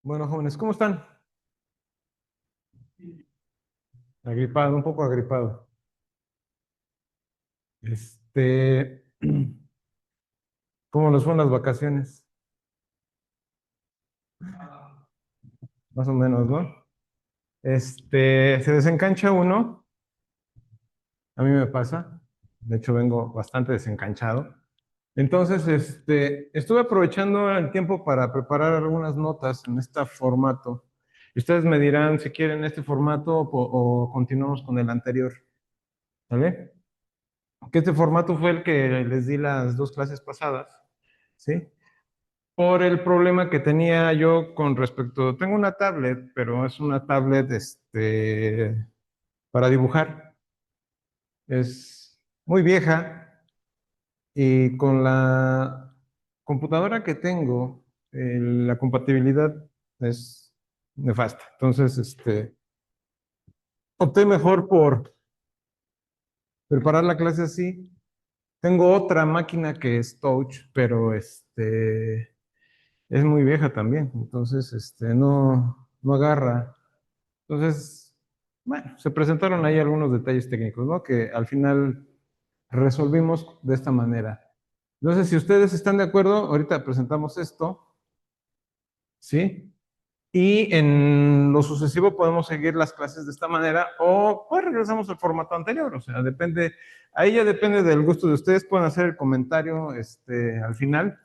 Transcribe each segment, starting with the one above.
Bueno, jóvenes, ¿cómo están? Agripado, un poco agripado. Este, ¿Cómo les fueron las vacaciones? Más o menos, ¿no? Se desencancha uno, a mí me pasa. De hecho, vengo bastante desencanchado. Entonces, estuve aprovechando el tiempo para preparar algunas notas en este formato. Y ustedes me dirán si quieren este formato o continuamos con el anterior, ¿vale? Que este formato fue el que les di las dos clases pasadas, ¿sí? Por el problema que tenía yo con respecto, tengo una tablet, pero es una tablet, para dibujar. Es muy vieja y con la computadora que tengo, la compatibilidad es nefasta. Entonces, opté mejor por preparar la clase así. Tengo otra máquina que es touch, pero es muy vieja también, entonces no agarra. Entonces, bueno, se presentaron ahí algunos detalles técnicos, ¿no? Que al final resolvimos de esta manera. Entonces, si ustedes están de acuerdo, ahorita presentamos esto, ¿sí? Y en lo sucesivo podemos seguir las clases de esta manera o pues regresamos al formato anterior, o sea, depende, ahí ya depende del gusto de ustedes, pueden hacer el comentario al final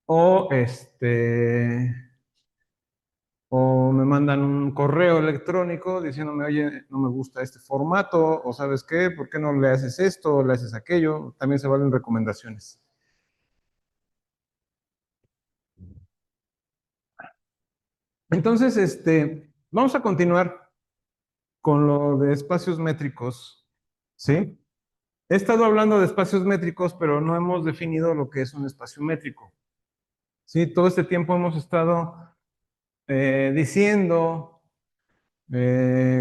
o o me mandan un correo electrónico diciéndome, oye, no me gusta este formato, o sabes qué, ¿por qué no le haces esto o le haces aquello? También se valen recomendaciones. Entonces, vamos a continuar con lo de espacios métricos, ¿sí? He estado hablando de espacios métricos, pero no hemos definido lo que es un espacio métrico, ¿sí? Todo este tiempo hemos estado diciendo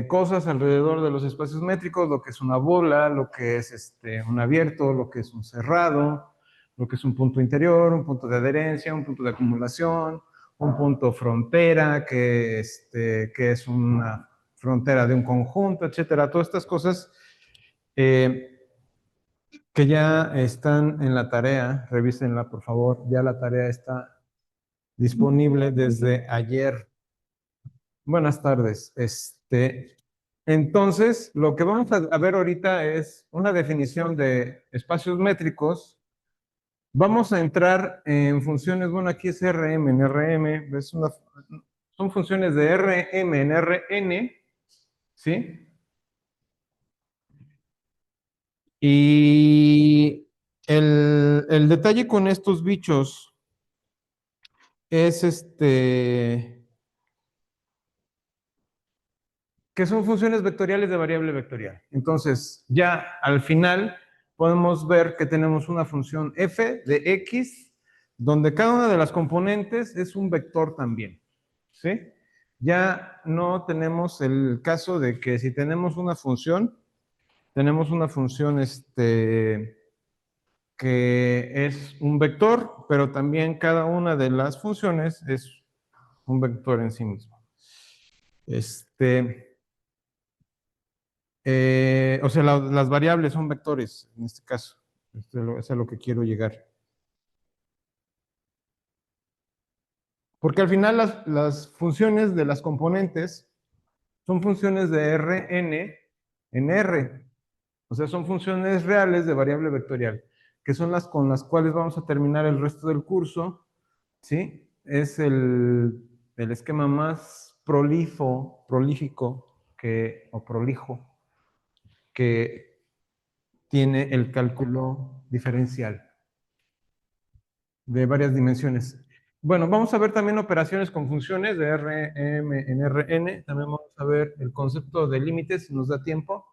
cosas alrededor de los espacios métricos, lo que es una bola, lo que es un abierto, lo que es un cerrado, lo que es un punto interior, un punto de adherencia, un punto de acumulación, un punto frontera, que es una frontera de un conjunto, etcétera. Todas estas cosas eh, que ya están en la tarea, revísenla por favor, ya la tarea está disponible desde ayer. Buenas tardes. Entonces, lo que vamos a ver ahorita es una definición de espacios métricos. Vamos a entrar en funciones, bueno, aquí es RM en RM, son funciones de RM en Rn, ¿sí? Y el detalle con estos bichos es que son funciones vectoriales de variable vectorial. Entonces, ya al final podemos ver que tenemos una función f de x, donde cada una de las componentes es un vector también, ¿sí? Ya no tenemos el caso de que si tenemos una función que es un vector, pero también cada una de las funciones es un vector en sí mismo. Este, o sea, las variables son vectores en este caso. Es a lo que quiero llegar. Porque al final las funciones de las componentes son funciones de Rn en R. O sea, son funciones reales de variable vectorial, que son las con las cuales vamos a terminar el resto del curso. ¿Sí? Es el esquema más prolífico o prolijo que tiene el cálculo diferencial de varias dimensiones. Bueno, vamos a ver también operaciones con funciones de Rm en Rn. También vamos a ver el concepto de límites si nos da tiempo.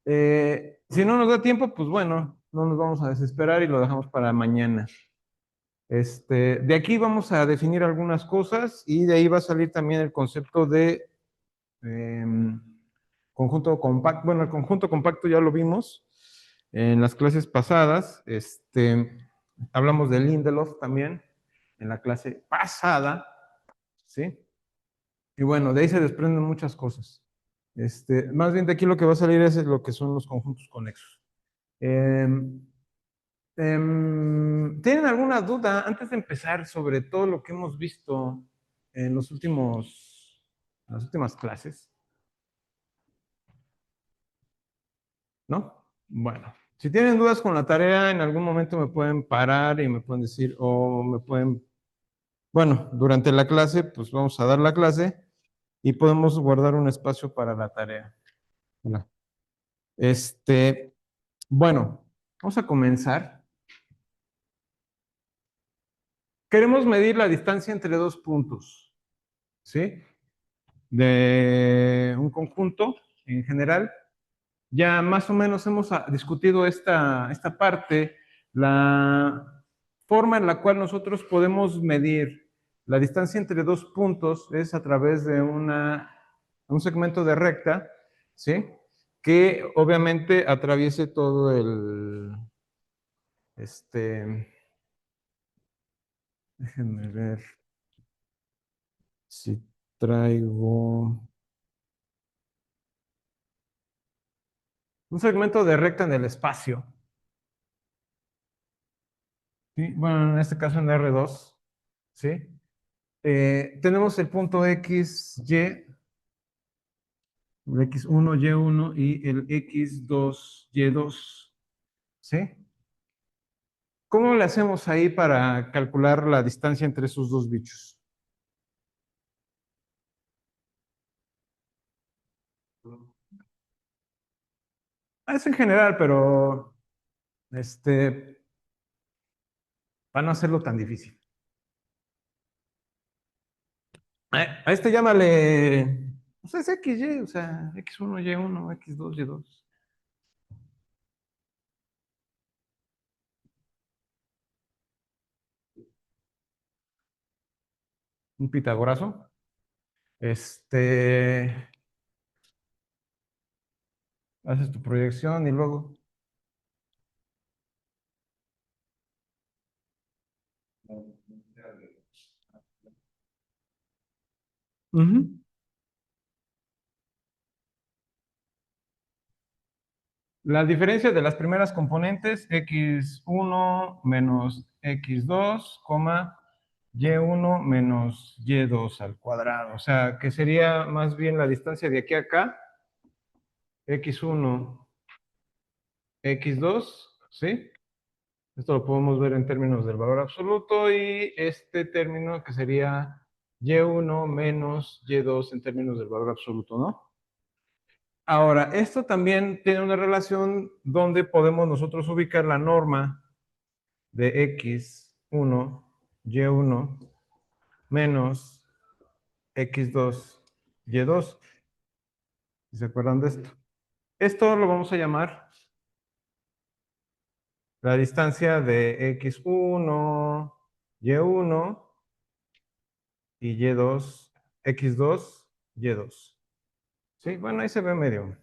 Si no nos da tiempo, pues bueno, no nos vamos a desesperar y lo dejamos para mañana. De aquí vamos a definir algunas cosas y de ahí va a salir también el concepto de conjunto compacto. Bueno, el conjunto compacto ya lo vimos en las clases pasadas. Hablamos de Lindelof también en la clase pasada. ¿sí? Y bueno, de ahí se desprenden muchas cosas. Más bien de aquí lo que va a salir es lo que son los conjuntos conexos. Em, ¿Tienen alguna duda antes de empezar sobre todo lo que hemos visto en en las últimas clases? ¿No? Bueno, si tienen dudas con la tarea, en algún momento me pueden parar y me pueden decir, o me pueden, bueno, durante la clase, pues vamos a dar la clase y podemos guardar un espacio para la tarea. Hola. Este, bueno, vamos a comenzar. Queremos medir la distancia entre dos puntos, ¿sí? De un conjunto en general. Ya más o menos hemos discutido esta parte, la forma en la cual nosotros podemos medir la distancia entre dos puntos es a través de un segmento de recta, ¿sí? Que obviamente atraviese todo este, déjenme ver si traigo un segmento de recta en el espacio, ¿sí? Bueno, en este caso en R2, ¿sí? Tenemos el punto X, Y, el X1, Y1 y el X2, Y2, ¿sí? ¿Cómo le hacemos ahí para calcular la distancia entre esos dos bichos? Es en general, pero para no hacerlo tan difícil. A este llámale, pues es XY, o sea, X1, Y1, X2, Y2. Un pitagorazo. Este, haces tu proyección y luego. Ujú. La diferencia de las primeras componentes, x1 menos x2, y1 menos y2 al cuadrado. O sea, que sería más bien la distancia de aquí a acá, x1, x2, ¿sí? Esto lo podemos ver en términos del valor absoluto y este término que sería y1 menos y2 en términos del valor absoluto, ¿no? Ahora, esto también tiene una relación donde podemos nosotros ubicar la norma de x1, y1 menos x2, y2. ¿Se acuerdan de esto? Esto lo vamos a llamar la distancia de x1, y1 y y2, x2, y2. Sí, bueno, ahí se ve medio.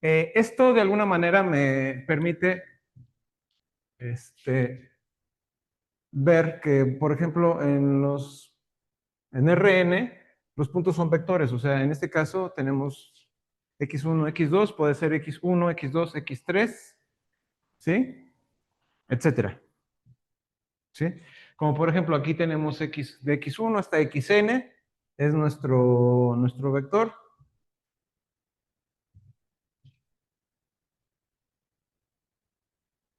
Esto de alguna manera me permite ver que, por ejemplo, en Rn, los puntos son vectores, o sea, en este caso tenemos x1, x2, puede ser x1, x2, x3, ¿sí? Etcétera, ¿sí? Como por ejemplo, aquí tenemos x de x1 hasta xn, es nuestro vector.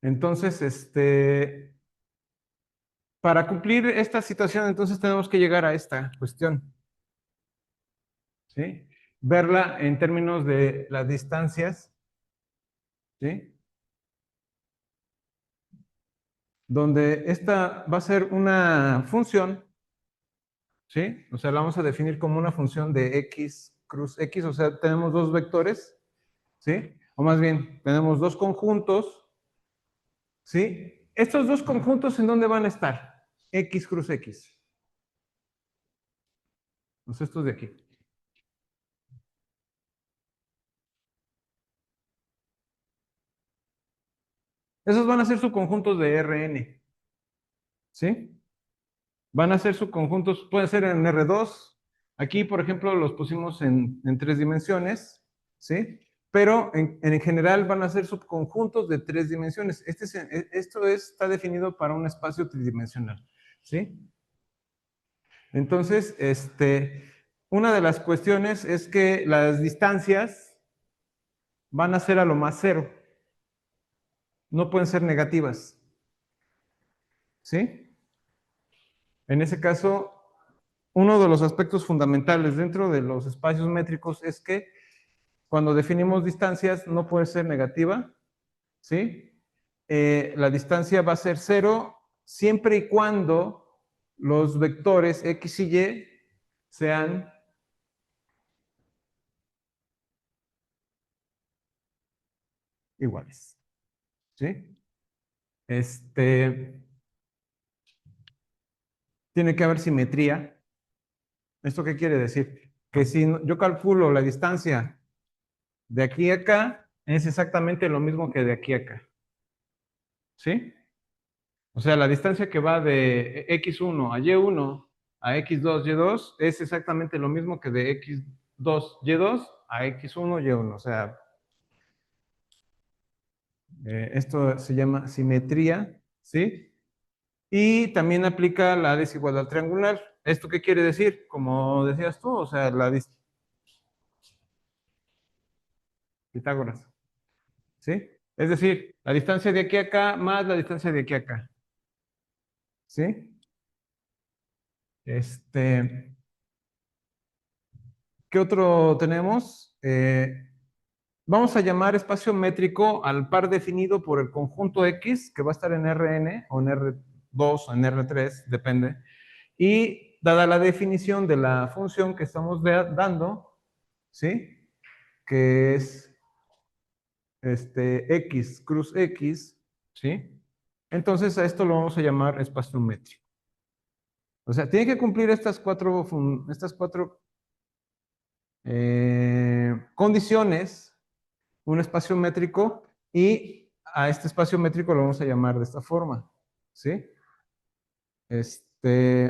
Entonces, para cumplir esta situación, entonces tenemos que llegar a esta cuestión, ¿sí? Verla en términos de las distancias, ¿sí? Donde esta va a ser una función, ¿sí? O sea, la vamos a definir como una función de x cruz x, o sea, tenemos dos vectores, ¿sí? O más bien, tenemos dos conjuntos, ¿sí? Estos dos conjuntos, ¿en dónde van a estar? X cruz x. Pues estos de aquí. Esos van a ser subconjuntos de Rn, ¿sí? van a ser subconjuntos, pueden ser en R2. Aquí, por ejemplo, los pusimos en 3 dimensiones, ¿sí? Pero en general van a ser subconjuntos de 3 dimensiones. Esto está definido para un espacio tridimensional, ¿sí? Entonces, una de las cuestiones es que las distancias van a ser a lo más cero. No pueden ser negativas, ¿sí? En ese caso, uno de los aspectos fundamentales dentro de los espacios métricos es que cuando definimos distancias no puede ser negativa, ¿sí? La distancia va a ser cero siempre y cuando los vectores X y Y sean iguales, ¿sí? Tiene que haber simetría. ¿Esto qué quiere decir? Que si yo calculo la distancia de aquí a acá, es exactamente lo mismo que de aquí a acá, ¿sí? O sea, la distancia que va de x1 a y1 a x2, y2 es exactamente lo mismo que de x2, y2 a x1, y1. O sea, esto se llama simetría, ¿sí? Y también aplica la desigualdad triangular. ¿Esto qué quiere decir? Como decías tú, o sea, Pitágoras, ¿sí? Es decir, la distancia de aquí a acá más la distancia de aquí a acá, ¿sí? Este, ¿Qué otro tenemos? Vamos a llamar espacio métrico al par definido por el conjunto X, que va a estar en Rn o en R2 o en R3, depende. Y dada la definición de la función que estamos dando, ¿sí? Que es X cruz X, ¿sí? Entonces a esto lo vamos a llamar espacio métrico. O sea, tiene que cumplir estas cuatro condiciones un espacio métrico y a este espacio métrico lo vamos a llamar de esta forma, ¿sí?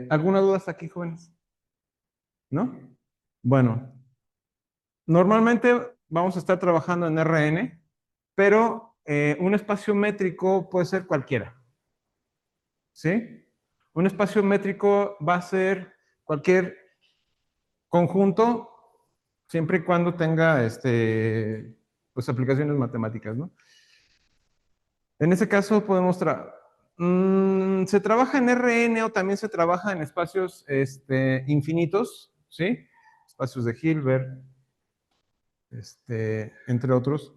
¿Alguna duda hasta aquí, jóvenes? ¿No? Bueno, normalmente vamos a estar trabajando en Rn, pero un espacio métrico puede ser cualquiera, ¿sí? Un espacio métrico va a ser cualquier conjunto siempre y cuando tenga pues aplicaciones matemáticas, ¿no? En ese caso podemos se trabaja en Rn o también se trabaja en espacios infinitos, ¿sí? Espacios de Hilbert, entre otros.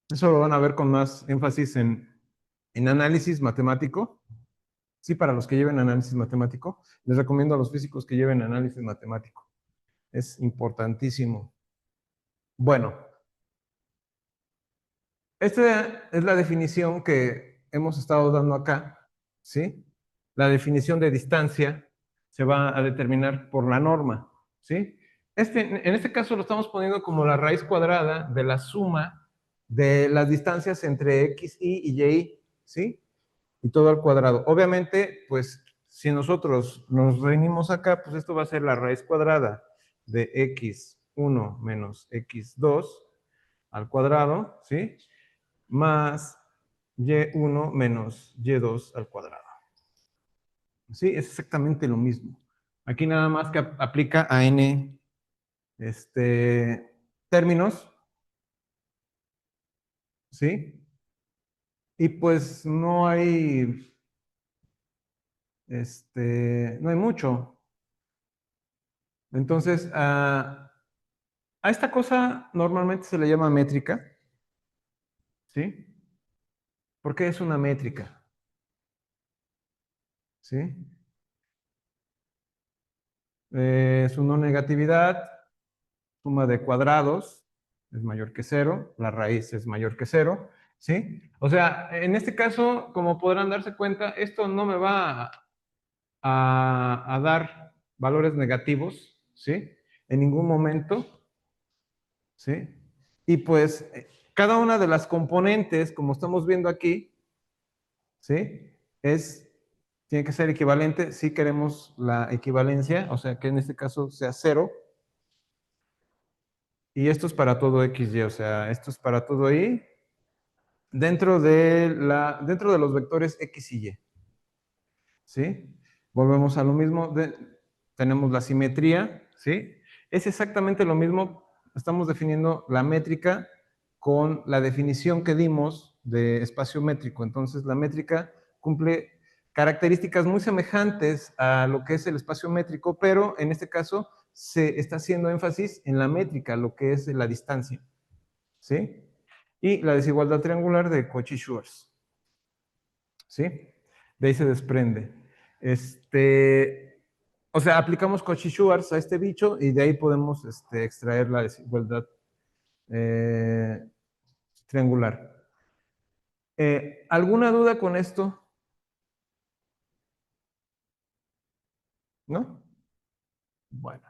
Eso lo van a ver con más énfasis en análisis matemático. Sí, para los que lleven análisis matemático, les recomiendo a los físicos que lleven análisis matemático. Es importantísimo. Bueno, esta es la definición que hemos estado dando acá, ¿sí? La definición de distancia se va a determinar por la norma, ¿sí? En este caso lo estamos poniendo como la raíz cuadrada de la suma de las distancias entre x, y y, ¿sí? Y todo al cuadrado. Obviamente, pues, si nosotros nos reunimos acá, pues esto va a ser la raíz cuadrada de x1 menos x2 al cuadrado, ¿sí? Más y1 menos y2 al cuadrado. Sí, es exactamente lo mismo. Aquí nada más que aplica a n términos, ¿sí? Y pues no hay mucho. Entonces, a esta cosa normalmente se le llama métrica, ¿sí? ¿Por qué es una métrica? ¿Sí? Su no negatividad, suma de cuadrados es mayor que cero, la raíz es mayor que cero, ¿sí? O sea, en este caso, como podrán darse cuenta, esto no me va a dar valores negativos, ¿sí? En ningún momento, ¿sí? Y pues cada una de las componentes, como estamos viendo aquí, ¿sí? Tiene que ser equivalente si queremos la equivalencia, o sea, que en este caso sea 0. Y esto es para todo XY, o sea, esto es para todo Y dentro de los vectores X y Y. ¿Sí? Volvemos a lo mismo, tenemos la simetría, ¿sí? Es exactamente lo mismo, estamos definiendo la métrica con la definición que dimos de espacio métrico. Entonces, la métrica cumple características muy semejantes a lo que es el espacio métrico, pero en este caso se está haciendo énfasis en la métrica, lo que es la distancia, ¿sí? Y la desigualdad triangular de Cauchy-Schwarz, ¿sí? De ahí se desprende. O sea, aplicamos Cauchy-Schwarz a este bicho y de ahí podemos extraer la desigualdad eh, triangular. ¿Alguna duda con esto? ¿No? Bueno.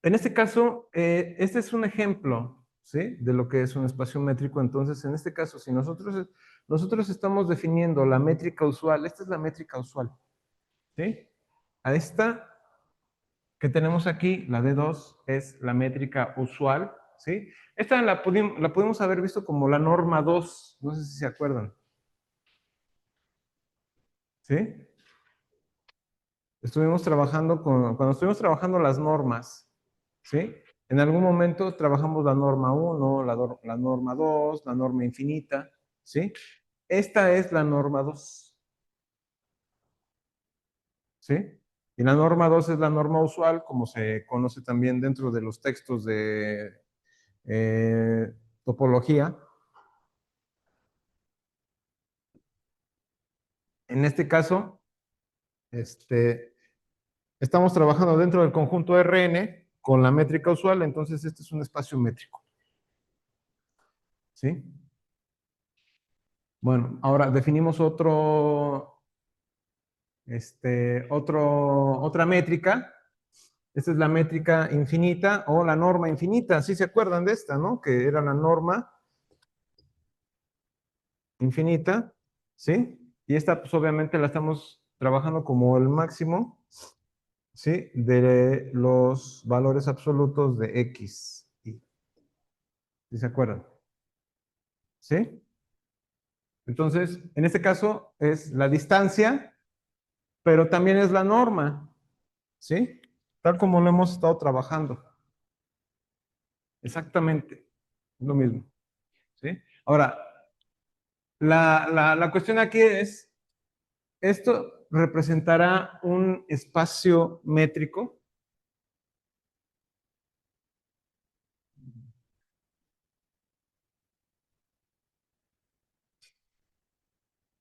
En este caso, este es un ejemplo, ¿sí? De lo que es un espacio métrico. Entonces, en este caso, si nosotros estamos definiendo la métrica usual, esta es la métrica usual, ¿sí? A esta que tenemos aquí, la D2, es la métrica usual, ¿sí? Esta la pudimos haber visto como la norma 2, no sé si se acuerdan, ¿sí? Cuando estuvimos trabajando las normas, ¿sí? En algún momento trabajamos la norma 1, la norma 2, la norma infinita, ¿sí? Esta es la norma 2, ¿sí? Y la norma 2 es la norma usual, como se conoce también dentro de los textos de topología. En este caso, este, estamos trabajando dentro del conjunto Rn con la métrica usual, entonces este es un espacio métrico, ¿sí? Bueno, ahora definimos otra métrica. Esta es la métrica infinita o la norma infinita. ¿Sí se acuerdan de esta, no? Que era la norma infinita, ¿sí? Y esta, pues obviamente la estamos trabajando como el máximo, ¿sí? De los valores absolutos de X. ¿Sí se acuerdan? ¿Sí? Entonces, en este caso es la distancia, pero también es la norma, ¿sí? Tal como lo hemos estado trabajando. Exactamente, lo mismo, ¿sí? Ahora, la cuestión aquí es, ¿esto representará un espacio métrico?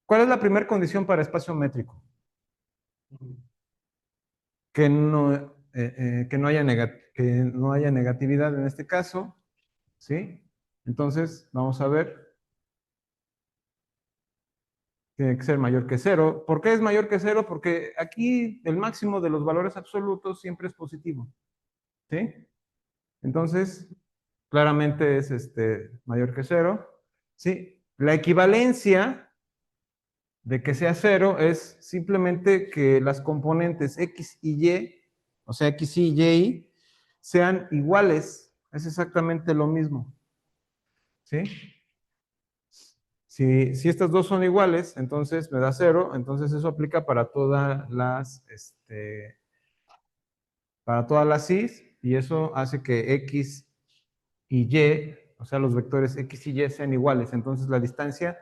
¿Cuál es la primera condición para espacio métrico? Que no haya negatividad en este caso, ¿sí? Entonces, vamos a ver, tiene que ser mayor que cero. ¿Por qué es mayor que cero? Porque aquí el máximo de los valores absolutos siempre es positivo, ¿sí? Entonces, claramente es mayor que cero, ¿sí? La equivalencia de que sea cero es simplemente que las componentes X y Y, o sea, X y Y, sean iguales. Es exactamente lo mismo, ¿sí? Si estas dos son iguales, entonces me da cero, entonces eso aplica para todas las I's, y eso hace que X y Y, o sea, los vectores X y Y sean iguales. Entonces la distancia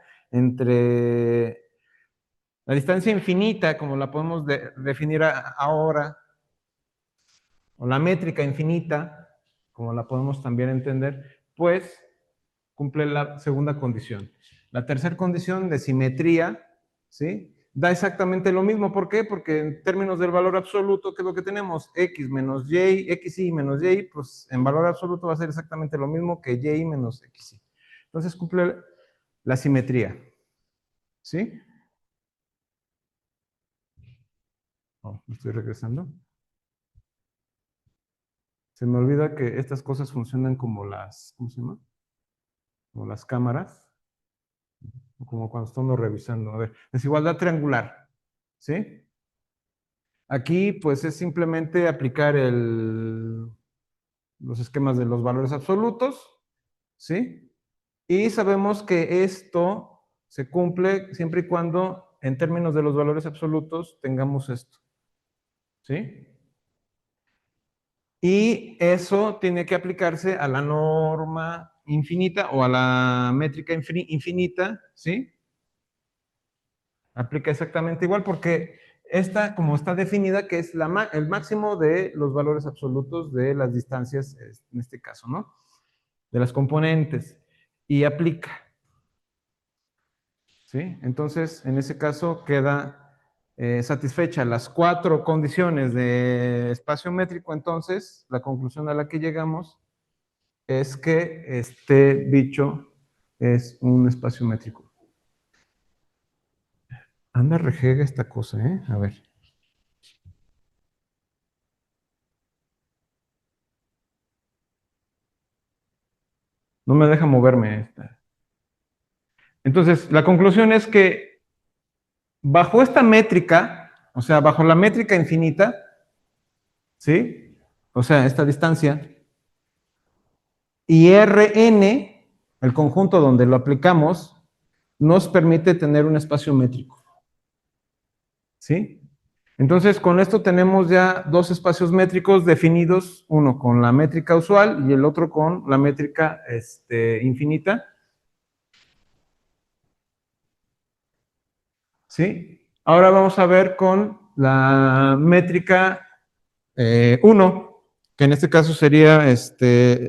infinita, como la podemos definir ahora, o la métrica infinita, como la podemos también entender, pues cumple la segunda condición. La tercera condición de simetría, ¿sí? Da exactamente lo mismo. ¿Por qué? Porque en términos del valor absoluto, ¿qué es lo que tenemos? X menos Y, XY menos Y, pues en valor absoluto va a ser exactamente lo mismo que Y menos XY. Entonces cumple la simetría, ¿sí? Oh, me estoy regresando. Se me olvida que estas cosas funcionan como las, ¿cómo se llama? Como las cámaras, como cuando estamos revisando. A ver, desigualdad triangular, ¿sí? Aquí, pues, es simplemente aplicar los esquemas de los valores absolutos, ¿sí? Y sabemos que esto se cumple siempre y cuando, en términos de los valores absolutos, tengamos esto, ¿sí? Y eso tiene que aplicarse a la norma infinita o a la métrica infinita, ¿sí? Aplica exactamente igual porque esta, como está definida, que es el máximo de los valores absolutos de las distancias, en este caso, ¿no? De las componentes. Y aplica, ¿sí? Entonces, en ese caso queda satisfecha las 4 condiciones de espacio métrico. Entonces, la conclusión a la que llegamos es que este bicho es un espacio métrico. Anda rejega esta cosa, ¿eh? A ver. No me deja moverme esta. Entonces, la conclusión es que bajo esta métrica, o sea, bajo la métrica infinita, ¿sí? O sea, esta distancia, y Rn, el conjunto donde lo aplicamos, nos permite tener un espacio métrico, ¿sí? Entonces, con esto tenemos ya 2 espacios métricos definidos, uno con la métrica usual y el otro con la métrica infinita, ¿sí? Ahora vamos a ver con la métrica 1, que en este caso sería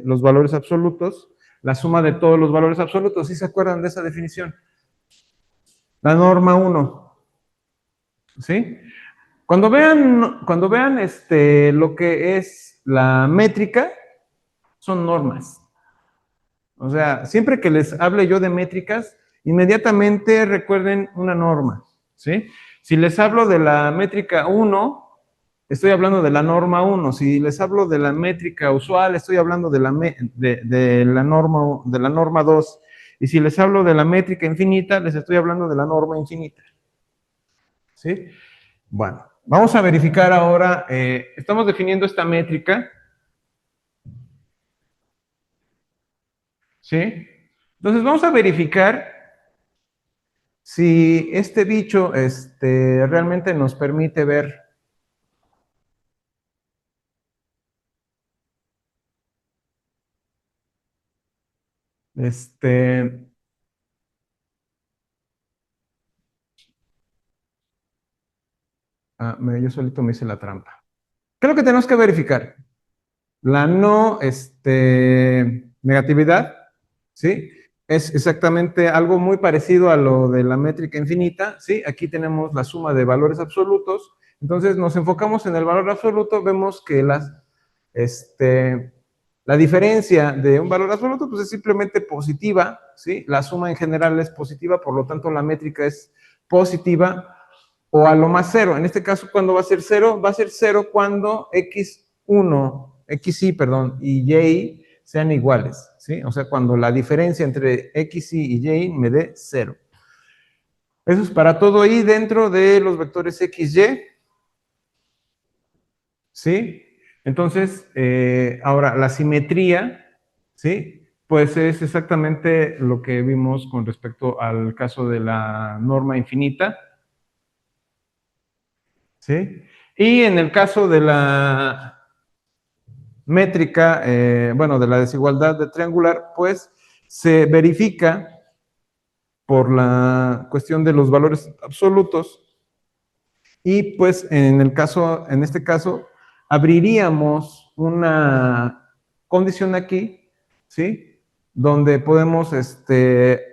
los valores absolutos, la suma de todos los valores absolutos. ¿Sí se acuerdan de esa definición? La norma 1, ¿sí? Cuando vean lo que es la métrica, son normas. O sea, siempre que les hable yo de métricas, inmediatamente recuerden una norma, ¿sí? Si les hablo de la métrica 1, estoy hablando de la norma 1. Si les hablo de la métrica usual, estoy hablando de la norma 2. Y si les hablo de la métrica infinita, les estoy hablando de la norma infinita, ¿sí? Bueno, vamos a verificar ahora, estamos definiendo esta métrica, ¿sí? Entonces vamos a verificar si este bicho realmente nos permite ver este, yo solito me hice la trampa. ¿Qué es lo que tenemos que verificar? La no negatividad, ¿sí? Es exactamente algo muy parecido a lo de la métrica infinita, ¿sí? Aquí tenemos la suma de valores absolutos. Entonces nos enfocamos en el valor absoluto, vemos que la diferencia de un valor absoluto pues es simplemente positiva, ¿sí? La suma en general es positiva, por lo tanto la métrica es positiva o a lo más cero. En este caso, ¿cuándo va a ser cero? Va a ser cero cuando xy, perdón, y y sean iguales, ¿sí? O sea, cuando la diferencia entre xy y y me dé cero. Eso es para todo y dentro de los vectores xy, ¿sí? Entonces, ahora, la simetría, ¿sí? Pues es exactamente lo que vimos con respecto al caso de la norma infinita, ¿sí? Y en el caso de la métrica, bueno, de la desigualdad de triangular, pues se verifica por la cuestión de los valores absolutos y pues en este caso, abriríamos una condición aquí, ¿sí? Donde podemos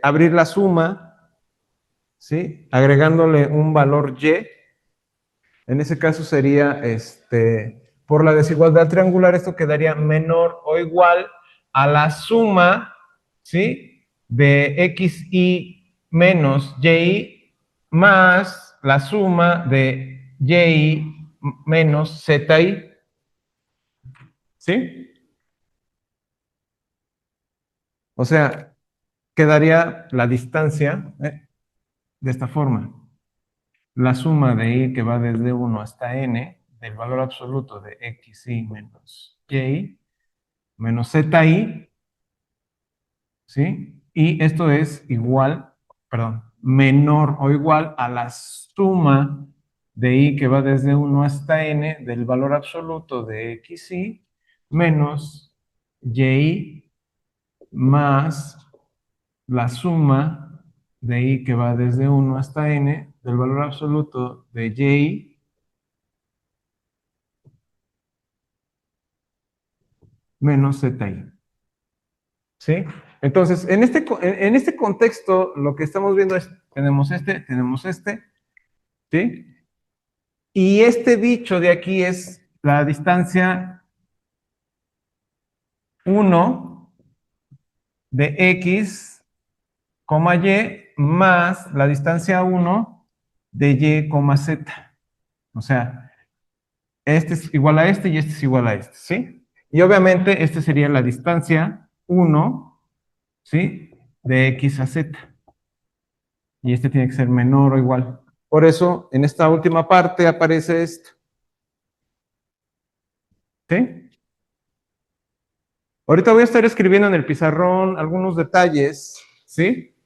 abrir la suma, ¿sí? Agregándole un valor y. En ese caso sería, por la desigualdad triangular, esto quedaría menor o igual a la suma, ¿sí? De xy menos y más la suma de y menos zi, ¿Sí? O sea, quedaría la distancia de esta forma. La suma de i que va desde 1 hasta n del valor absoluto de xi menos y menos zi, ¿sí? Y esto es igual, perdón, menor o igual a la suma de i que va desde 1 hasta n del valor absoluto de xi menos y más la suma de i que va desde 1 hasta n del valor absoluto de y menos zi. ¿Sí? Entonces, en este contexto, lo que estamos viendo es, tenemos este, ¿sí? Y este dicho de aquí es la distancia 1 de x, y más la distancia 1 de y, z. O sea, este es igual a este y este es igual a este, ¿sí? Y obviamente este sería la distancia 1, ¿sí? De x a z. Y este tiene que ser menor o igual. Por eso, en esta última parte aparece esto. ¿Sí? Ahorita voy a estar escribiendo en el pizarrón algunos detalles, ¿sí?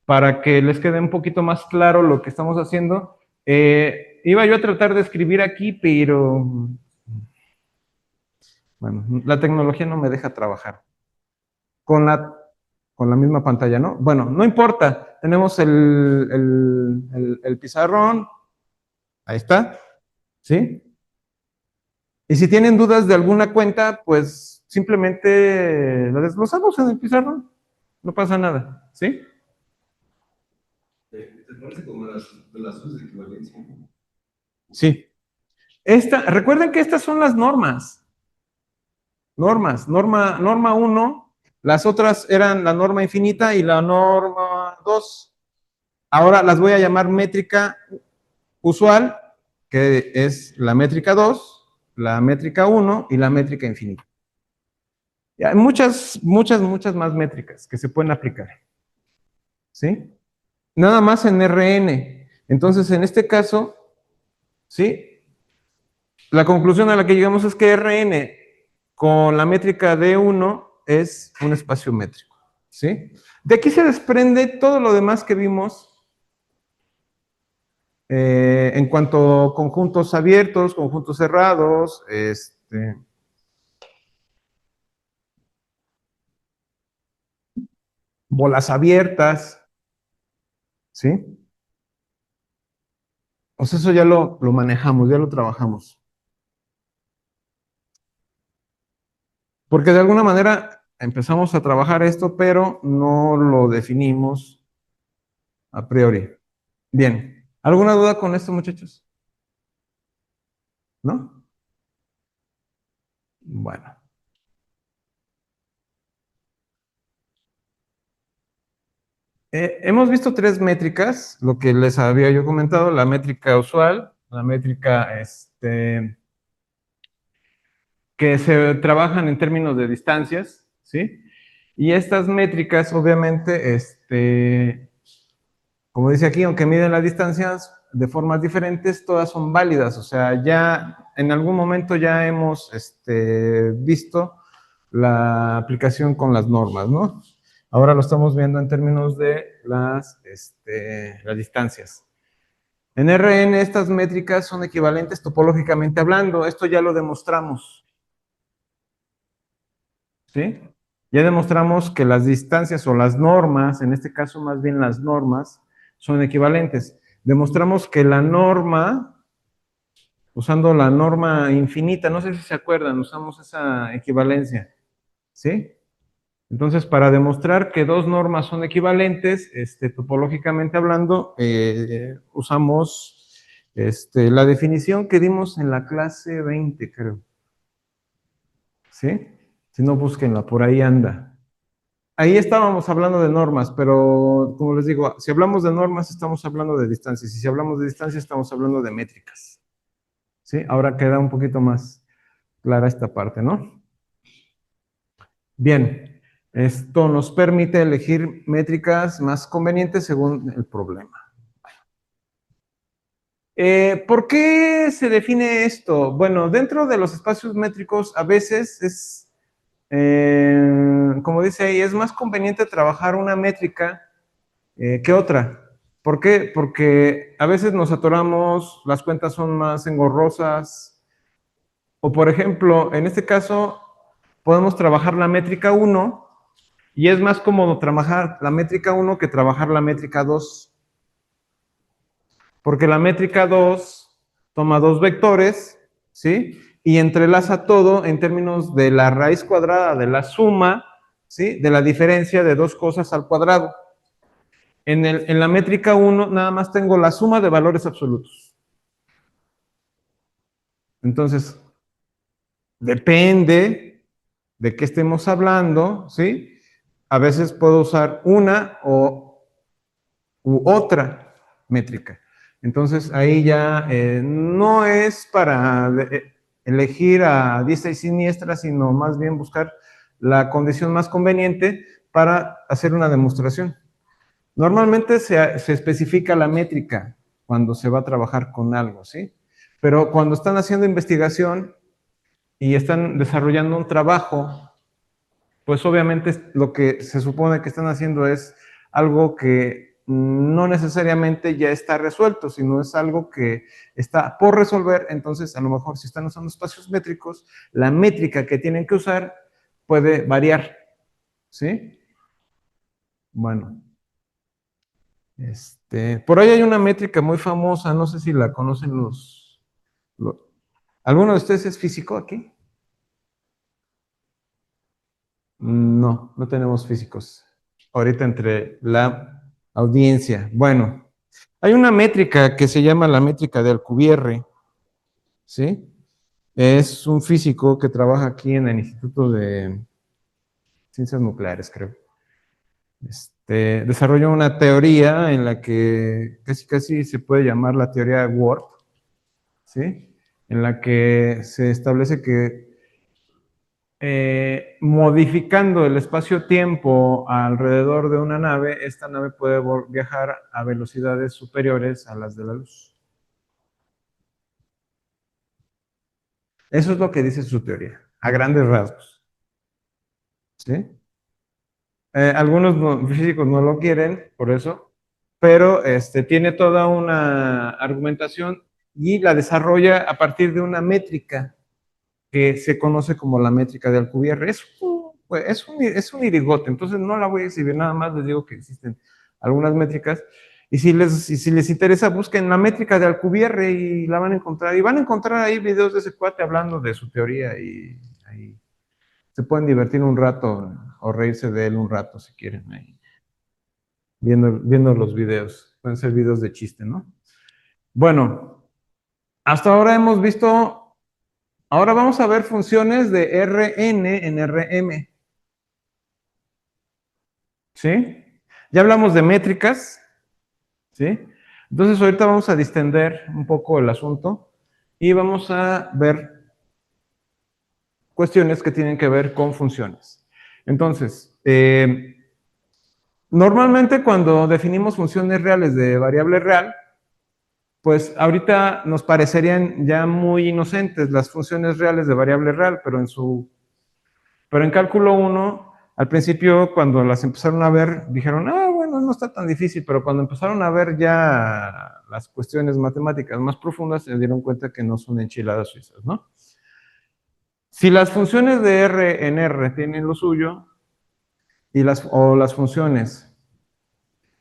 Para que les quede un poquito más claro lo que estamos haciendo. Iba yo a tratar de escribir aquí, pero bueno, la tecnología no me deja trabajar con la misma pantalla, ¿no? Bueno, no importa, tenemos el pizarrón, ahí está, ¿sí? Y si tienen dudas de alguna cuenta, pues simplemente la desglosamos en el pizarrón, no pasa nada, ¿sí? ¿Te parece como las relaciones de equivalencia? Sí. Recuerden que estas son las normas. Norma 1, las otras eran la norma infinita y la norma 2. Ahora las voy a llamar métrica usual, que es la métrica 2, la métrica 1 y la métrica infinita. Y hay muchas más métricas que se pueden aplicar. ¿Sí? Nada más en RN. Entonces, en este caso, ¿sí? La conclusión a la que llegamos es que RN con la métrica D1 es un espacio métrico. ¿Sí? De aquí se desprende todo lo demás que vimos en cuanto a conjuntos abiertos, conjuntos cerrados, bolas abiertas, ¿sí? O sea, eso ya lo manejamos, ya lo trabajamos. Porque de alguna manera empezamos a trabajar esto, pero no lo definimos a priori. Bien, ¿alguna duda con esto, muchachos? ¿No? Bueno. Hemos visto tres métricas, lo que les había yo comentado, la métrica usual, la métrica que se trabajan en términos de distancias, ¿sí? Y estas métricas, obviamente, como dice aquí, aunque miden las distancias de formas diferentes, todas son válidas. O sea, ya en algún momento ya hemos visto la aplicación con las normas, ¿no? Ahora lo estamos viendo en términos de las distancias. En RN estas métricas son equivalentes topológicamente hablando. Esto ya lo demostramos, ¿sí? Ya demostramos que las distancias o las normas, en este caso más bien las normas, son equivalentes. Demostramos que la norma, usando la norma infinita, no sé si se acuerdan, usamos esa equivalencia, ¿sí? Entonces, para demostrar que dos normas son equivalentes, topológicamente hablando, usamos la definición que dimos en la clase 20, creo, ¿sí? Si no, búsquenla, por ahí anda. Ahí estábamos hablando de normas, pero como les digo, si hablamos de normas, estamos hablando de distancias, y si hablamos de distancias, estamos hablando de métricas. ¿Sí? Ahora queda un poquito más clara esta parte, ¿no? Bien, esto nos permite elegir métricas más convenientes según el problema. ¿Por qué se define esto? Bueno, dentro de los espacios métricos a veces es, como dice ahí, es más conveniente trabajar una métrica que otra. ¿Por qué? Porque a veces nos atoramos, las cuentas son más engorrosas, o por ejemplo, en este caso, podemos trabajar la métrica 1 y es más cómodo trabajar la métrica 1 que trabajar la métrica 2. Porque la métrica 2 toma dos vectores, ¿sí? Y entrelaza todo en términos de la raíz cuadrada de la suma, ¿sí? De la diferencia de dos cosas al cuadrado. En la métrica 1 nada más tengo la suma de valores absolutos. Entonces, depende de qué estemos hablando, ¿sí? A veces puedo usar una u otra métrica. Entonces, ahí ya no es para elegir a diestra y siniestra, sino más bien buscar la condición más conveniente para hacer una demostración. Normalmente se especifica la métrica cuando se va a trabajar con algo, ¿sí? Pero cuando están haciendo investigación y están desarrollando un trabajo, pues obviamente lo que se supone que están haciendo es algo que no necesariamente ya está resuelto, sino es algo que está por resolver. Entonces, a lo mejor si están usando espacios métricos, la métrica que tienen que usar puede variar, ¿sí? Bueno, por ahí hay una métrica muy famosa, no sé si la conocen los. ¿Alguno de ustedes es físico aquí? No, no tenemos físicos. Ahorita entre la audiencia. Bueno, hay una métrica que se llama la métrica de Alcubierre, ¿sí? Es un físico que trabaja aquí en el Instituto de Ciencias Nucleares, creo. Desarrolló una teoría en la que casi casi se puede llamar la teoría de Ward, ¿sí? En la que se establece que modificando el espacio-tiempo alrededor de una nave, esta nave puede viajar a velocidades superiores a las de la luz. Eso es lo que dice su teoría, a grandes rasgos. ¿Sí? Algunos físicos no lo quieren, por eso, pero tiene toda una argumentación y la desarrolla a partir de una métrica que se conoce como la métrica de Alcubierre. Es un irigote, entonces no la voy a exhibir, nada más les digo que existen algunas métricas. Y si les interesa, busquen la métrica de Alcubierre y la van a encontrar. Y van a encontrar ahí videos de ese cuate hablando de su teoría y ahí se pueden divertir un rato o reírse de él un rato si quieren, ahí, viendo los videos. Pueden ser videos de chiste, ¿no? Bueno, hasta ahora hemos visto. Ahora vamos a ver funciones de Rn en Rm, ¿sí? Ya hablamos de métricas, ¿sí? Entonces ahorita vamos a distender un poco el asunto y vamos a ver cuestiones que tienen que ver con funciones. Entonces, normalmente cuando definimos funciones reales de variable real, pues ahorita nos parecerían ya muy inocentes las funciones reales de variable real, pero en cálculo 1, al principio, cuando las empezaron a ver, dijeron, bueno, no está tan difícil, pero cuando empezaron a ver ya las cuestiones matemáticas más profundas, se dieron cuenta que no son enchiladas suizas, ¿no? Si las funciones de R en R tienen lo suyo, o las funciones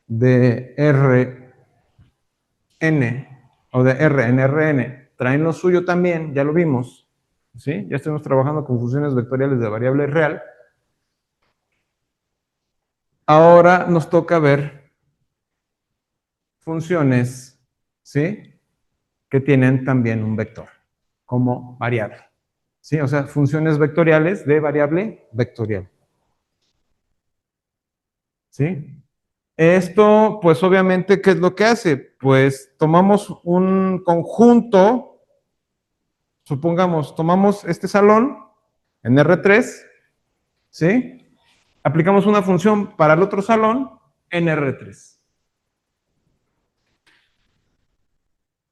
de R n o de R en Rn traen lo suyo también, ya lo vimos, ¿sí? Ya estamos trabajando con funciones vectoriales de variable real. Ahora nos toca ver funciones, ¿sí? Que tienen también un vector como variable, ¿sí? O sea, funciones vectoriales de variable vectorial, ¿sí? Esto, pues obviamente, ¿qué es lo que hace? Pues tomamos un conjunto supongamos, tomamos este salón en R3, ¿sí? Aplicamos una función para el otro salón en R3,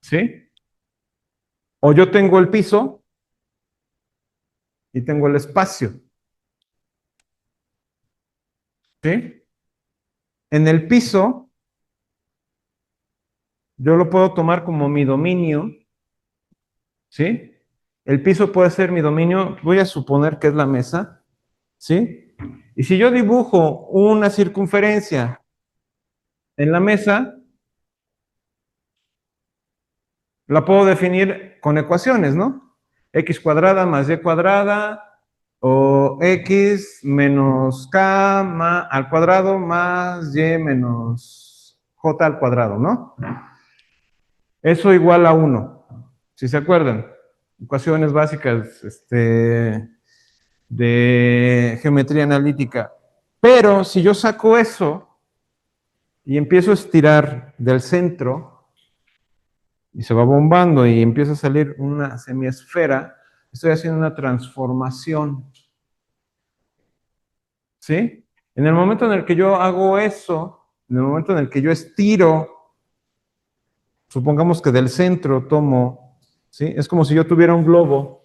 ¿sí? O yo tengo el piso y tengo el espacio, ¿sí? En el piso, yo lo puedo tomar como mi dominio, ¿sí? El piso puede ser mi dominio, voy a suponer que es la mesa, ¿sí? Y si yo dibujo una circunferencia en la mesa, la puedo definir con ecuaciones, ¿no? X cuadrada más Y cuadrada o X menos K al cuadrado más Y menos J al cuadrado, ¿no? Eso igual a 1, si se acuerdan. Ecuaciones básicas de geometría analítica. Pero si yo saco eso y empiezo a estirar del centro y se va bombando y empieza a salir una semiesfera, estoy haciendo una transformación, ¿sí? En el momento en el que yo hago eso, en el momento en el que yo estiro, supongamos que del centro tomo, ¿sí? Es como si yo tuviera un globo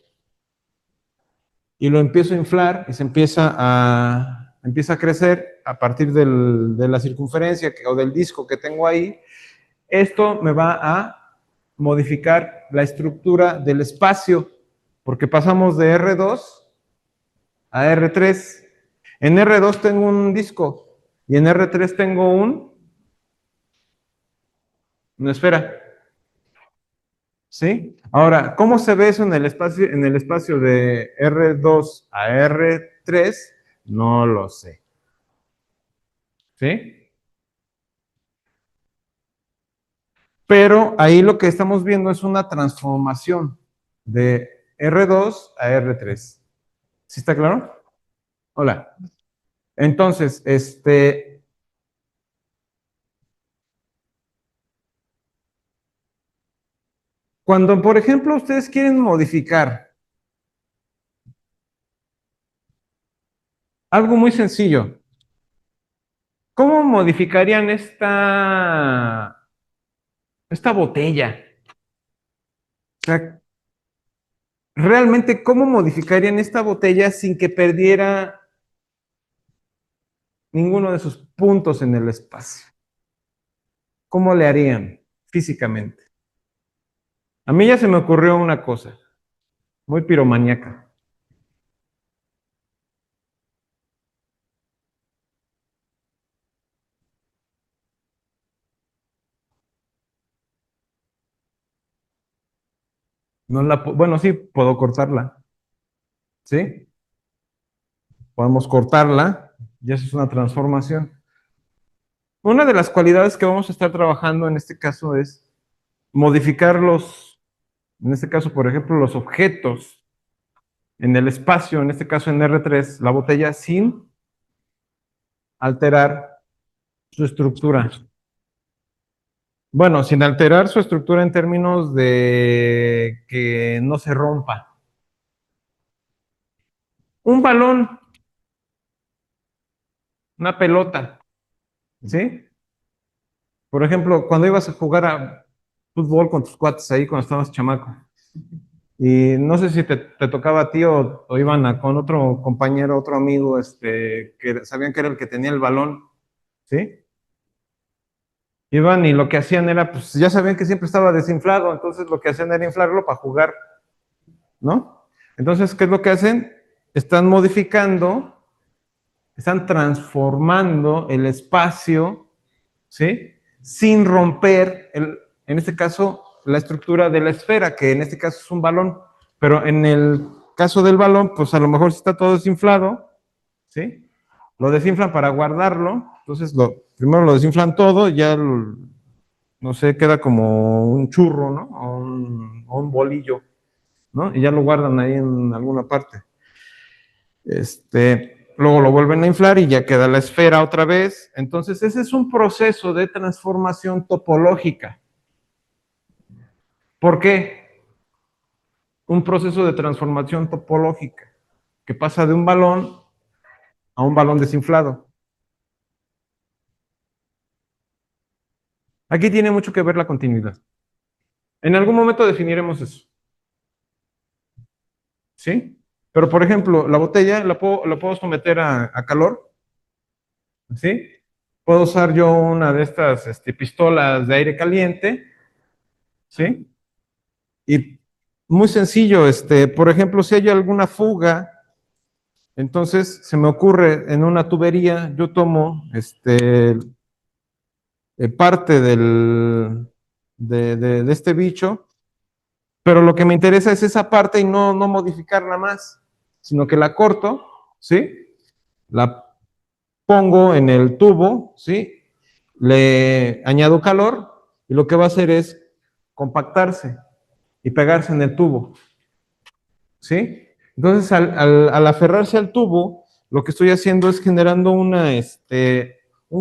y lo empiezo a inflar y se empieza a crecer a partir de la circunferencia o del disco que tengo ahí. Esto me va a modificar la estructura del espacio, porque pasamos de R2 a R3. En R2 tengo un disco y en R3 tengo una esfera. ¿Sí? Ahora, ¿cómo se ve eso en el espacio de R2 a R3? No lo sé. ¿Sí? Pero ahí lo que estamos viendo es una transformación de R2 a R3. ¿Sí está claro? Hola. Entonces, cuando, por ejemplo, ustedes quieren modificar algo muy sencillo, ¿cómo modificarían esta botella? O sea, realmente, ¿cómo modificarían esta botella sin que perdiera ninguno de sus puntos en el espacio? ¿Cómo le harían físicamente? A mí ya se me ocurrió una cosa, muy piromaníaca. Bueno, sí, puedo cortarla, ¿sí? Podemos cortarla y eso es una transformación. Una de las cualidades que vamos a estar trabajando en este caso es modificar en este caso, por ejemplo, los objetos en el espacio, en este caso en R3, la botella, sin alterar su estructura. Bueno, sin alterar su estructura en términos de que no se rompa. Un balón, una pelota, ¿sí? Por ejemplo, cuando ibas a jugar a fútbol con tus cuates ahí cuando estabas chamaco, y no sé si te tocaba a ti o iban con otro compañero, otro amigo, que sabían que era el que tenía el balón, ¿sí? Iban y lo que hacían era, pues ya sabían que siempre estaba desinflado, entonces lo que hacían era inflarlo para jugar, ¿no? Entonces, ¿qué es lo que hacen? Están modificando, están transformando el espacio, ¿sí? Sin romper, en este caso, la estructura de la esfera, que en este caso es un balón, pero en el caso del balón, pues a lo mejor si está todo desinflado, ¿sí? Lo desinflan para guardarlo, entonces primero lo desinflan todo, ya no sé, queda como un churro, ¿no? O un bolillo, ¿no? Y ya lo guardan ahí en alguna parte. Luego lo vuelven a inflar y ya queda la esfera otra vez. Entonces, ese es un proceso de transformación topológica. ¿Por qué? un proceso de transformación topológica que pasa de un balón a un balón desinflado. Aquí tiene mucho que ver la continuidad. En algún momento definiremos eso, ¿sí? Pero, por ejemplo, la botella la puedo someter a calor, ¿sí? Puedo usar yo una de estas pistolas de aire caliente, ¿sí? Y muy sencillo, por ejemplo, si hay alguna fuga, entonces se me ocurre en una tubería, yo tomo parte de este bicho, pero lo que me interesa es esa parte y no modificarla más, sino que la corto, ¿sí? La pongo en el tubo, ¿sí? Le añado calor y lo que va a hacer es compactarse y pegarse en el tubo, ¿sí? Entonces, al aferrarse al tubo, lo que estoy haciendo es generando un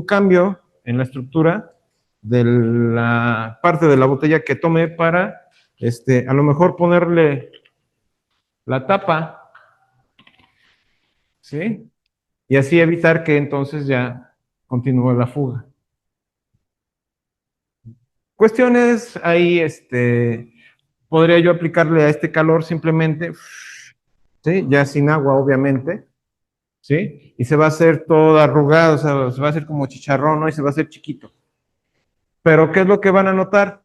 cambio en la estructura de la parte de la botella que tomé para, a lo mejor ponerle la tapa, ¿sí? Y así evitar que entonces ya continúe la fuga. Cuestiones ahí, podría yo aplicarle a este calor simplemente, ¿sí? Ya sin agua, obviamente, ¿sí? Y se va a hacer todo arrugado, o sea, se va a hacer como chicharrón, ¿no? Y se va a hacer chiquito. Pero ¿qué es lo que van a notar?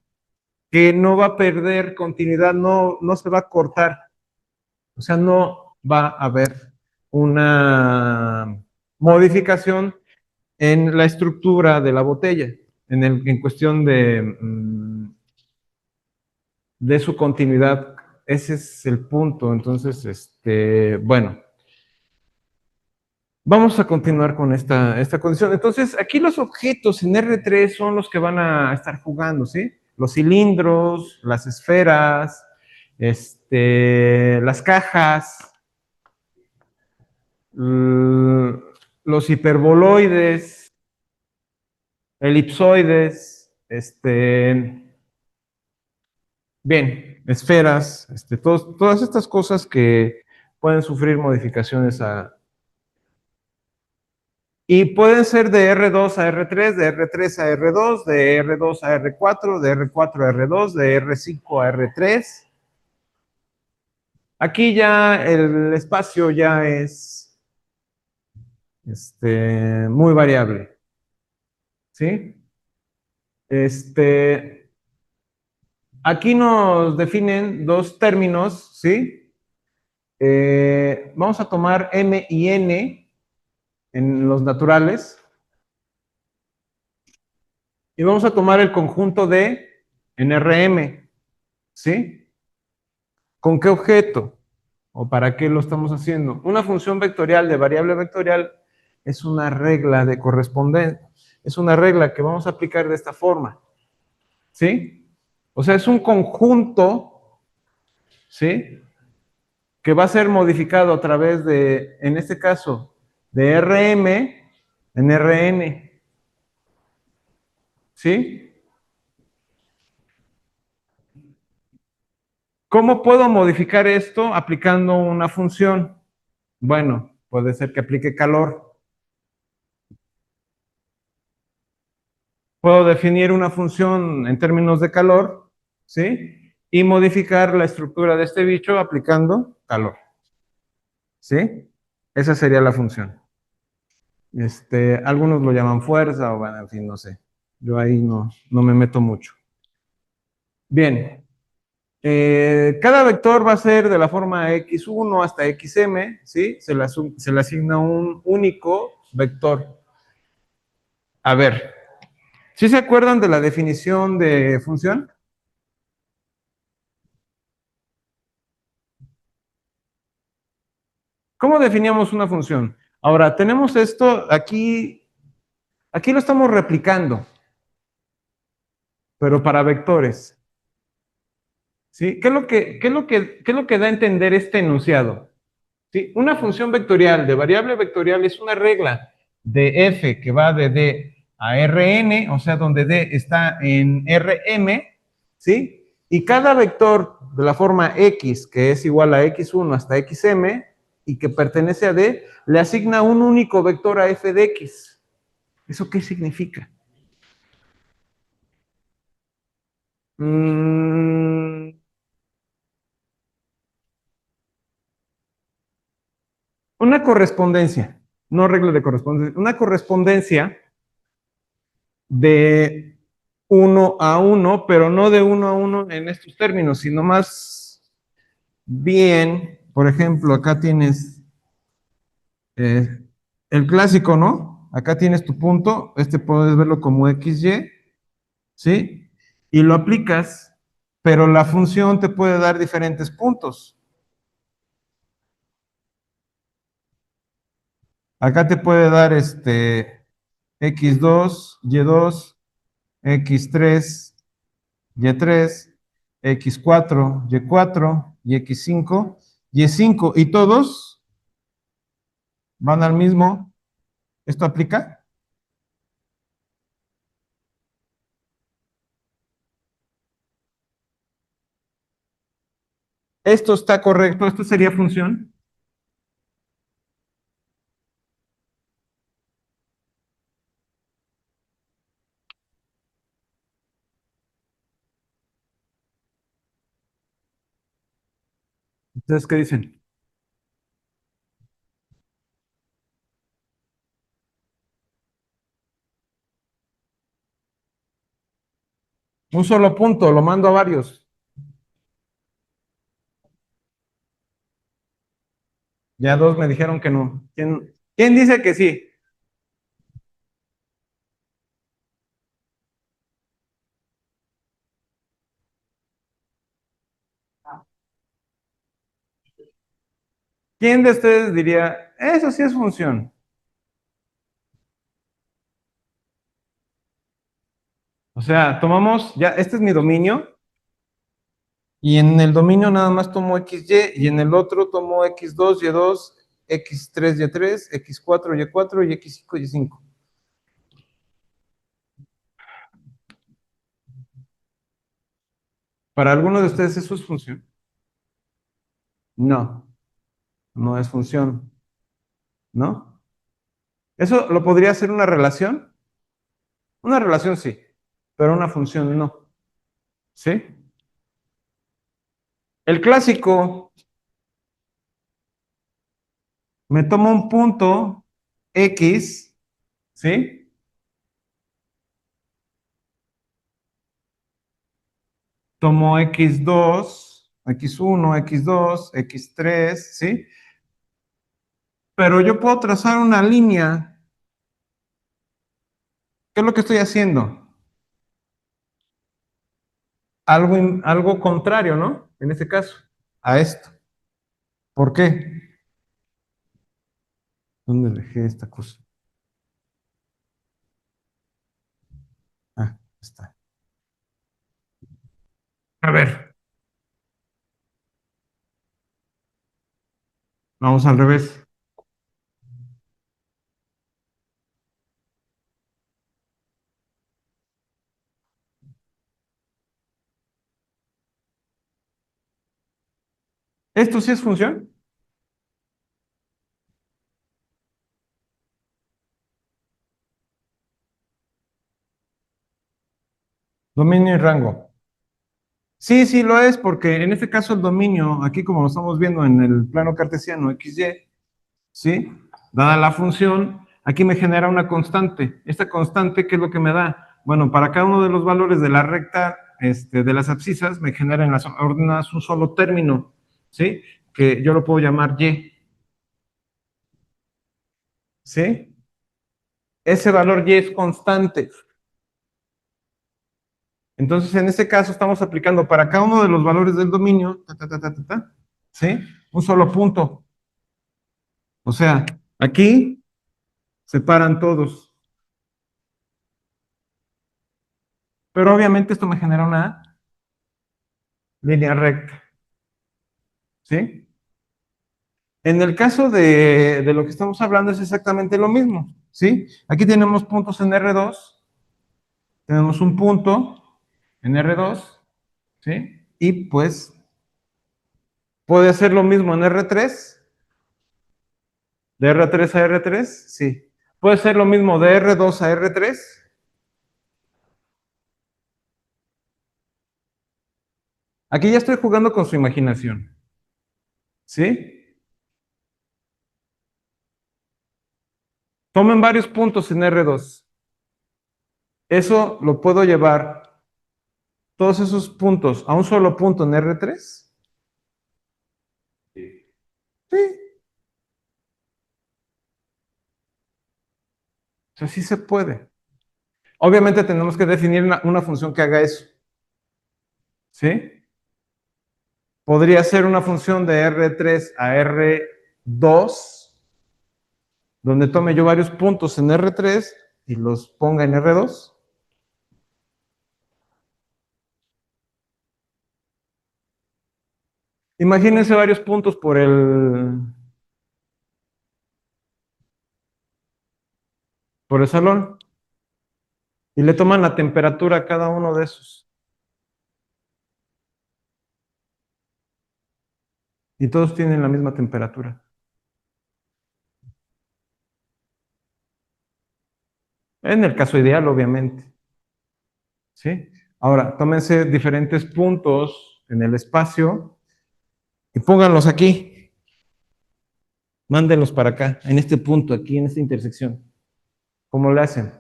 Que no va a perder continuidad, no se va a cortar. O sea, no va a haber una modificación en la estructura de la botella, en cuestión de su continuidad. Ese es el punto. Entonces, bueno, vamos a continuar con esta condición. Entonces, aquí los objetos en R3 son los que van a estar jugando, ¿sí? Los cilindros, las esferas, las cajas, los hiperboloides, elipsoides, bien, esferas, todas estas cosas que pueden sufrir modificaciones y pueden ser de R2 a R3, de R3 a R2, de R2 a R4, de R4 a R2, de R5 a R3. Aquí ya el espacio ya es muy variable, ¿sí? Aquí nos definen dos términos, ¿sí? Vamos a tomar M y N en los naturales y vamos a tomar el conjunto de en RM, ¿sí? ¿Con qué objeto? ¿O para qué lo estamos haciendo? Una función vectorial de variable vectorial es una regla de correspondencia, es una regla que vamos a aplicar de esta forma, ¿sí? O sea, es un conjunto, ¿sí? Que va a ser modificado a través de, en este caso, de RM en Rn, ¿sí? ¿Cómo puedo modificar esto aplicando una función? Bueno, puede ser que aplique calor. Puedo definir una función en términos de calor, ¿sí? Y modificar la estructura de este bicho aplicando calor, ¿sí? Esa sería la función. Algunos lo llaman fuerza o, bueno, en fin, no sé. Yo ahí no me meto mucho. Bien. Cada vector va a ser de la forma x1 hasta xm, ¿sí? Se le asigna un único vector. A ver, ¿sí se acuerdan de la definición de función? ¿Cómo definíamos una función? Ahora, tenemos esto aquí lo estamos replicando, pero para vectores. ¿Sí? ¿Qué es lo que da a entender este enunciado? ¿Sí? Una función vectorial de variable vectorial es una regla de f que va de d a Rn, o sea, donde d está en Rm, ¿sí? Y cada vector de la forma X, que es igual a X1 hasta XM, y que pertenece a D, le asigna un único vector a f de X. ¿Eso qué significa? Mm, una correspondencia, no regla de correspondencia, una correspondencia de 1 a 1, pero no de 1 a 1 en estos términos, sino más bien, por ejemplo, acá tienes eh, el clásico, ¿no? Acá tienes tu punto, este puedes verlo como XY, ¿sí? Y lo aplicas, pero la función te puede dar diferentes puntos. Acá te puede dar X2, Y2, X3, Y3, X4, Y4, y X5, Y5, y todos van al mismo. ¿Esto aplica? Esto está correcto, esto sería función. ¿Ustedes qué dicen? Un solo punto, lo mando a varios. Ya dos me dijeron que no. ¿Quién dice que sí? ¿Quién de ustedes diría, eso sí es función? O sea, tomamos, ya, este es mi dominio, y en el dominio nada más tomo XY, y en el otro tomo X2, Y2, X3, Y3, X4, Y4 y X5, Y5. ¿Para alguno de ustedes eso es función? No, no es función, ¿no? ¿Eso lo podría hacer una relación? Una relación sí, pero una función no, ¿sí? El clásico, me tomo un punto X, ¿sí? Tomo X2, X1, X2, X3, ¿sí? Pero yo puedo trazar una línea. ¿Qué es lo que estoy haciendo? Algo contrario, ¿no? En este caso, a esto. ¿Por qué? ¿Dónde dejé esta cosa? Ah, está. A ver, vamos al revés. ¿Esto sí es función? Dominio y rango. Sí, sí lo es, porque en este caso el dominio, aquí como lo estamos viendo en el plano cartesiano XY, ¿sí? Dada la función, aquí me genera una constante. Esta constante, ¿qué es lo que me da? Bueno, para cada uno de los valores de la recta, de las abscisas, me genera en las órdenes un solo término, ¿sí? Que yo lo puedo llamar Y, ¿sí? Ese valor Y es constante. Entonces, en este caso, estamos aplicando para cada uno de los valores del dominio, ¿sí? Un solo punto. O sea, aquí se paran todos. Pero obviamente esto me genera una línea recta, ¿sí? En el caso de lo que estamos hablando es exactamente lo mismo, ¿sí? Aquí tenemos puntos en R2, tenemos un punto en R2, ¿sí? y pues puede hacer lo mismo en R3, de R3 a R3, sí. Puede ser lo mismo de R2 a R3. Aquí ya estoy jugando con su imaginación, ¿sí? Tomen varios puntos en R2. Eso lo puedo llevar, todos esos puntos, a un solo punto en R3. Sí, o sea, sí se puede. Obviamente tenemos que definir una función que haga eso, ¿sí? Podría ser una función de R3 a R2, donde tome yo varios puntos en R3 y los ponga en R2. Imagínense varios puntos por el salón y le toman la temperatura a cada uno de esos. Y todos tienen la misma temperatura. En el caso ideal, obviamente. ¿Sí? Ahora, tómense diferentes puntos en el espacio y pónganlos aquí. Mándenlos para acá, en este punto, aquí, en esta intersección. ¿Cómo le hacen?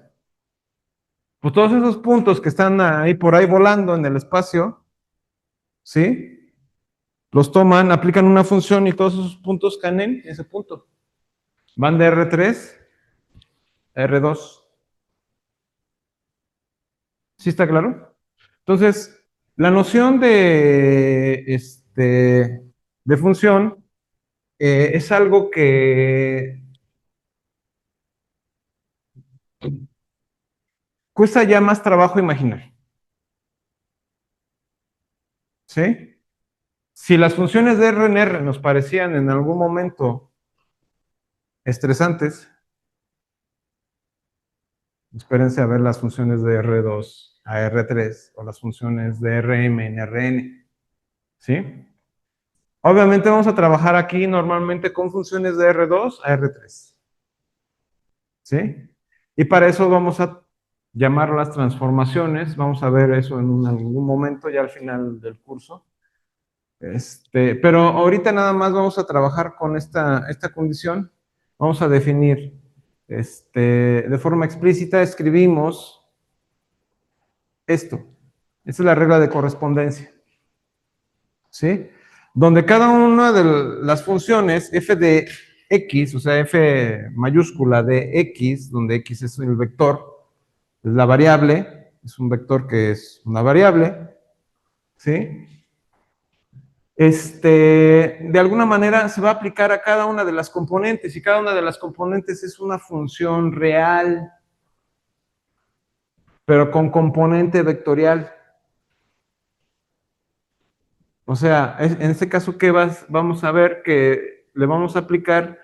Pues todos esos puntos que están ahí por ahí volando en el espacio, ¿sí? Los toman, aplican una función y todos esos puntos caen en ese punto. Van de R3 a R2. ¿Sí está claro? Entonces, la noción de función es algo que cuesta ya más trabajo imaginar, ¿sí? Si las funciones de R en R nos parecían en algún momento estresantes, espérense a ver las funciones de R2 a R3 o las funciones de Rm en Rn, ¿sí? Obviamente vamos a trabajar aquí normalmente con funciones de R2 a R3, ¿sí? Y para eso vamos a llamar las transformaciones, vamos a ver eso en algún momento, ya al final del curso. Pero ahorita nada más vamos a trabajar con esta condición. Vamos a definir de forma explícita, escribimos esto. Esta es la regla de correspondencia, ¿sí? Donde cada una de las funciones f de x, o sea, f mayúscula de x, donde x es el vector, es la variable, es un vector que es una variable, ¿sí? De alguna manera se va a aplicar a cada una de las componentes y cada una de las componentes es una función real, pero con componente vectorial. O sea, en este caso, vamos a ver que le vamos a aplicar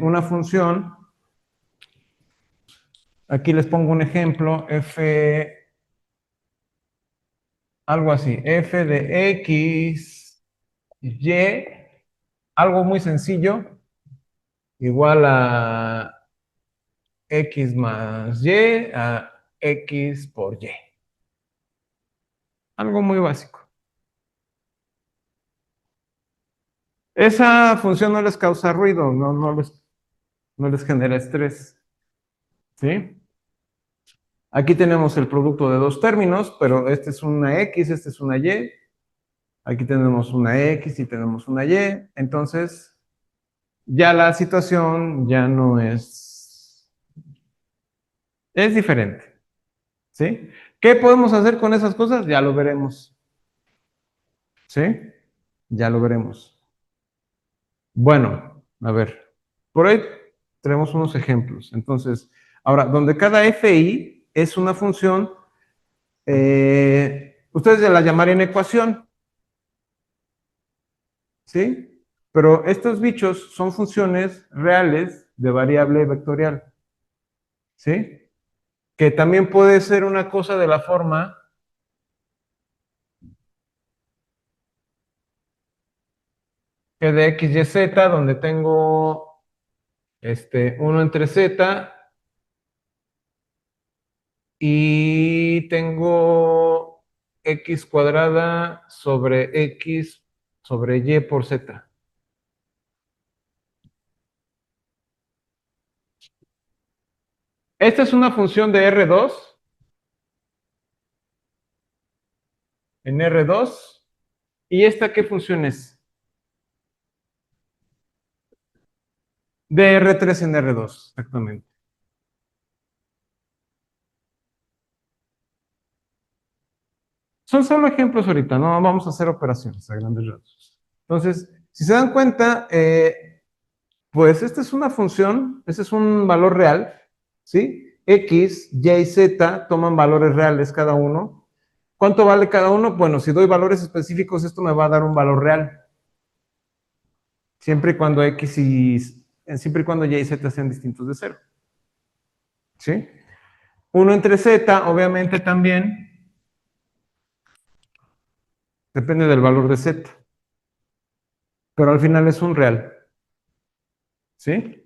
una función. Aquí les pongo un ejemplo, algo así, f de x, y, algo muy sencillo, igual a x más y a x por y. Algo muy básico. Esa función no les causa ruido, no les genera estrés. ¿Sí? Aquí tenemos el producto de dos términos, pero este es una x, este es una y. Aquí tenemos una x y tenemos una y. Entonces, ya la situación ya no es diferente. ¿Sí? ¿Qué podemos hacer con esas cosas? Ya lo veremos. ¿Sí? Ya lo veremos. Bueno, a ver, por ahí tenemos unos ejemplos. Entonces, ahora, donde cada fi es una función, ustedes ya la llamarían ecuación, ¿sí? Pero estos bichos son funciones reales de variable vectorial, ¿sí? Que también puede ser una cosa de la forma que de x, y, z, donde tengo 1 entre z y tengo x cuadrada sobre x sobre y por z. Esta es una función de R2 en R2. ¿Y esta qué función es? De R3 en R2, exactamente. Son solo ejemplos ahorita, no vamos a hacer operaciones a grandes rasgos. Entonces, si se dan cuenta, pues esta es una función, este es un valor real, ¿sí? X, Y y Z toman valores reales cada uno. ¿Cuánto vale cada uno? Bueno, si doy valores específicos, esto me va a dar un valor real, siempre y cuando siempre y cuando Y y Z sean distintos de cero, ¿sí? 1 entre Z, obviamente también depende del valor de Z, pero al final es un real, ¿sí?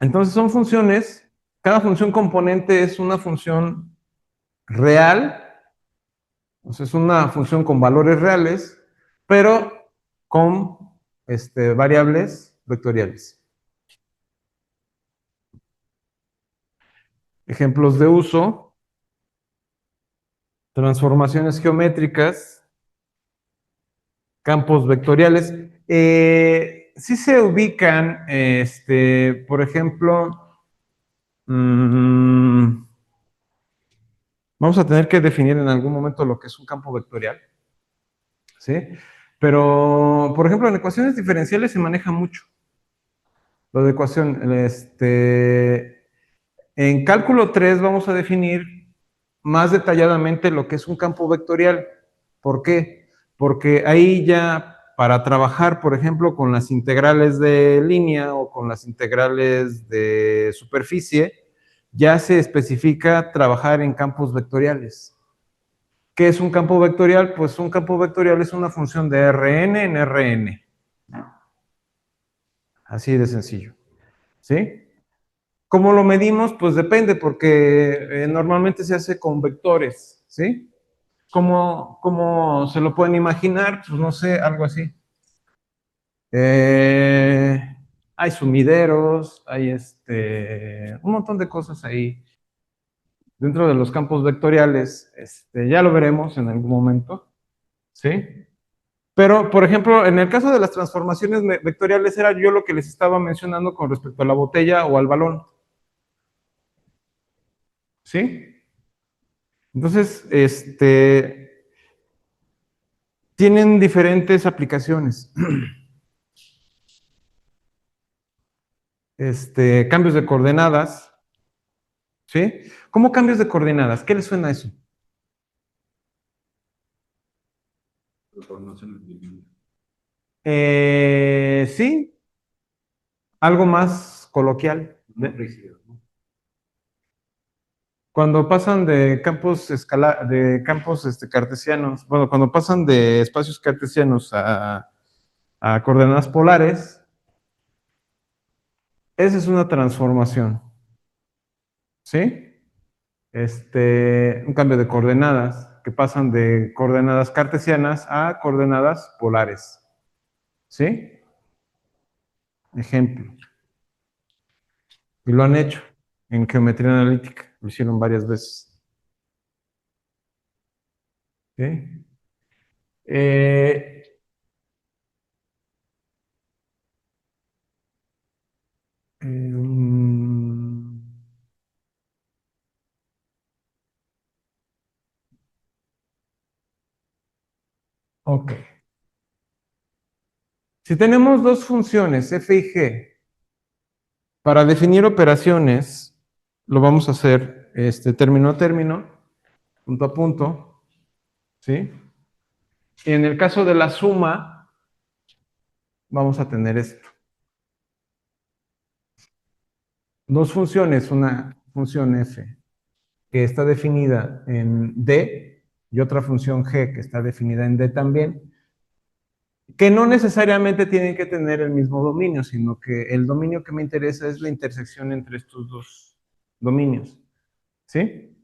Entonces son funciones, cada función componente es una función real, o sea, es una función con valores reales, pero con variables vectoriales. Ejemplos de uso, transformaciones geométricas, campos vectoriales. Sí se ubican, por ejemplo, mm, vamos a tener que definir en algún momento lo que es un campo vectorial, ¿sí? Pero, por ejemplo, en ecuaciones diferenciales se maneja mucho lo de ecuación. En cálculo 3 vamos a definir más detalladamente lo que es un campo vectorial. ¿Por qué? Porque ahí ya para trabajar, por ejemplo, con las integrales de línea o con las integrales de superficie, ya se especifica trabajar en campos vectoriales. ¿Qué es un campo vectorial? Pues un campo vectorial es una función de Rn en Rn. Así de sencillo. ¿Sí? ¿Cómo lo medimos? Pues depende, porque normalmente se hace con vectores, ¿sí? ¿Cómo se lo pueden imaginar? Pues no sé, algo así. Eh, Hay sumideros, hay un montón de cosas ahí dentro de los campos vectoriales. Ya lo veremos en algún momento, ¿sí? Pero, por ejemplo, en el caso de las transformaciones vectoriales, era yo lo que les estaba mencionando con respecto a la botella o al balón, ¿sí? Entonces, tienen diferentes aplicaciones. Cambios de coordenadas, ¿sí? ¿Cómo cambios de coordenadas? ¿Qué les suena eso? Sí, algo más coloquial. Cuando pasan de campos de campos cartesianos, bueno, cuando pasan de espacios cartesianos a coordenadas polares, esa es una transformación, ¿sí? Un cambio de coordenadas, que pasan de coordenadas cartesianas a coordenadas polares, ¿sí? Ejemplo. Y lo han hecho en geometría analítica, lo hicieron varias veces, ¿sí? Eh, mm, ok. Si tenemos dos funciones, f y g, para definir operaciones, lo vamos a hacer término a término, punto a punto, ¿sí? Y en el caso de la suma, vamos a tener esto. Dos funciones, una función f que está definida en D, y otra función g que está definida en D también, que no necesariamente tienen que tener el mismo dominio, sino que el dominio que me interesa es la intersección entre estos dos dominios, ¿sí?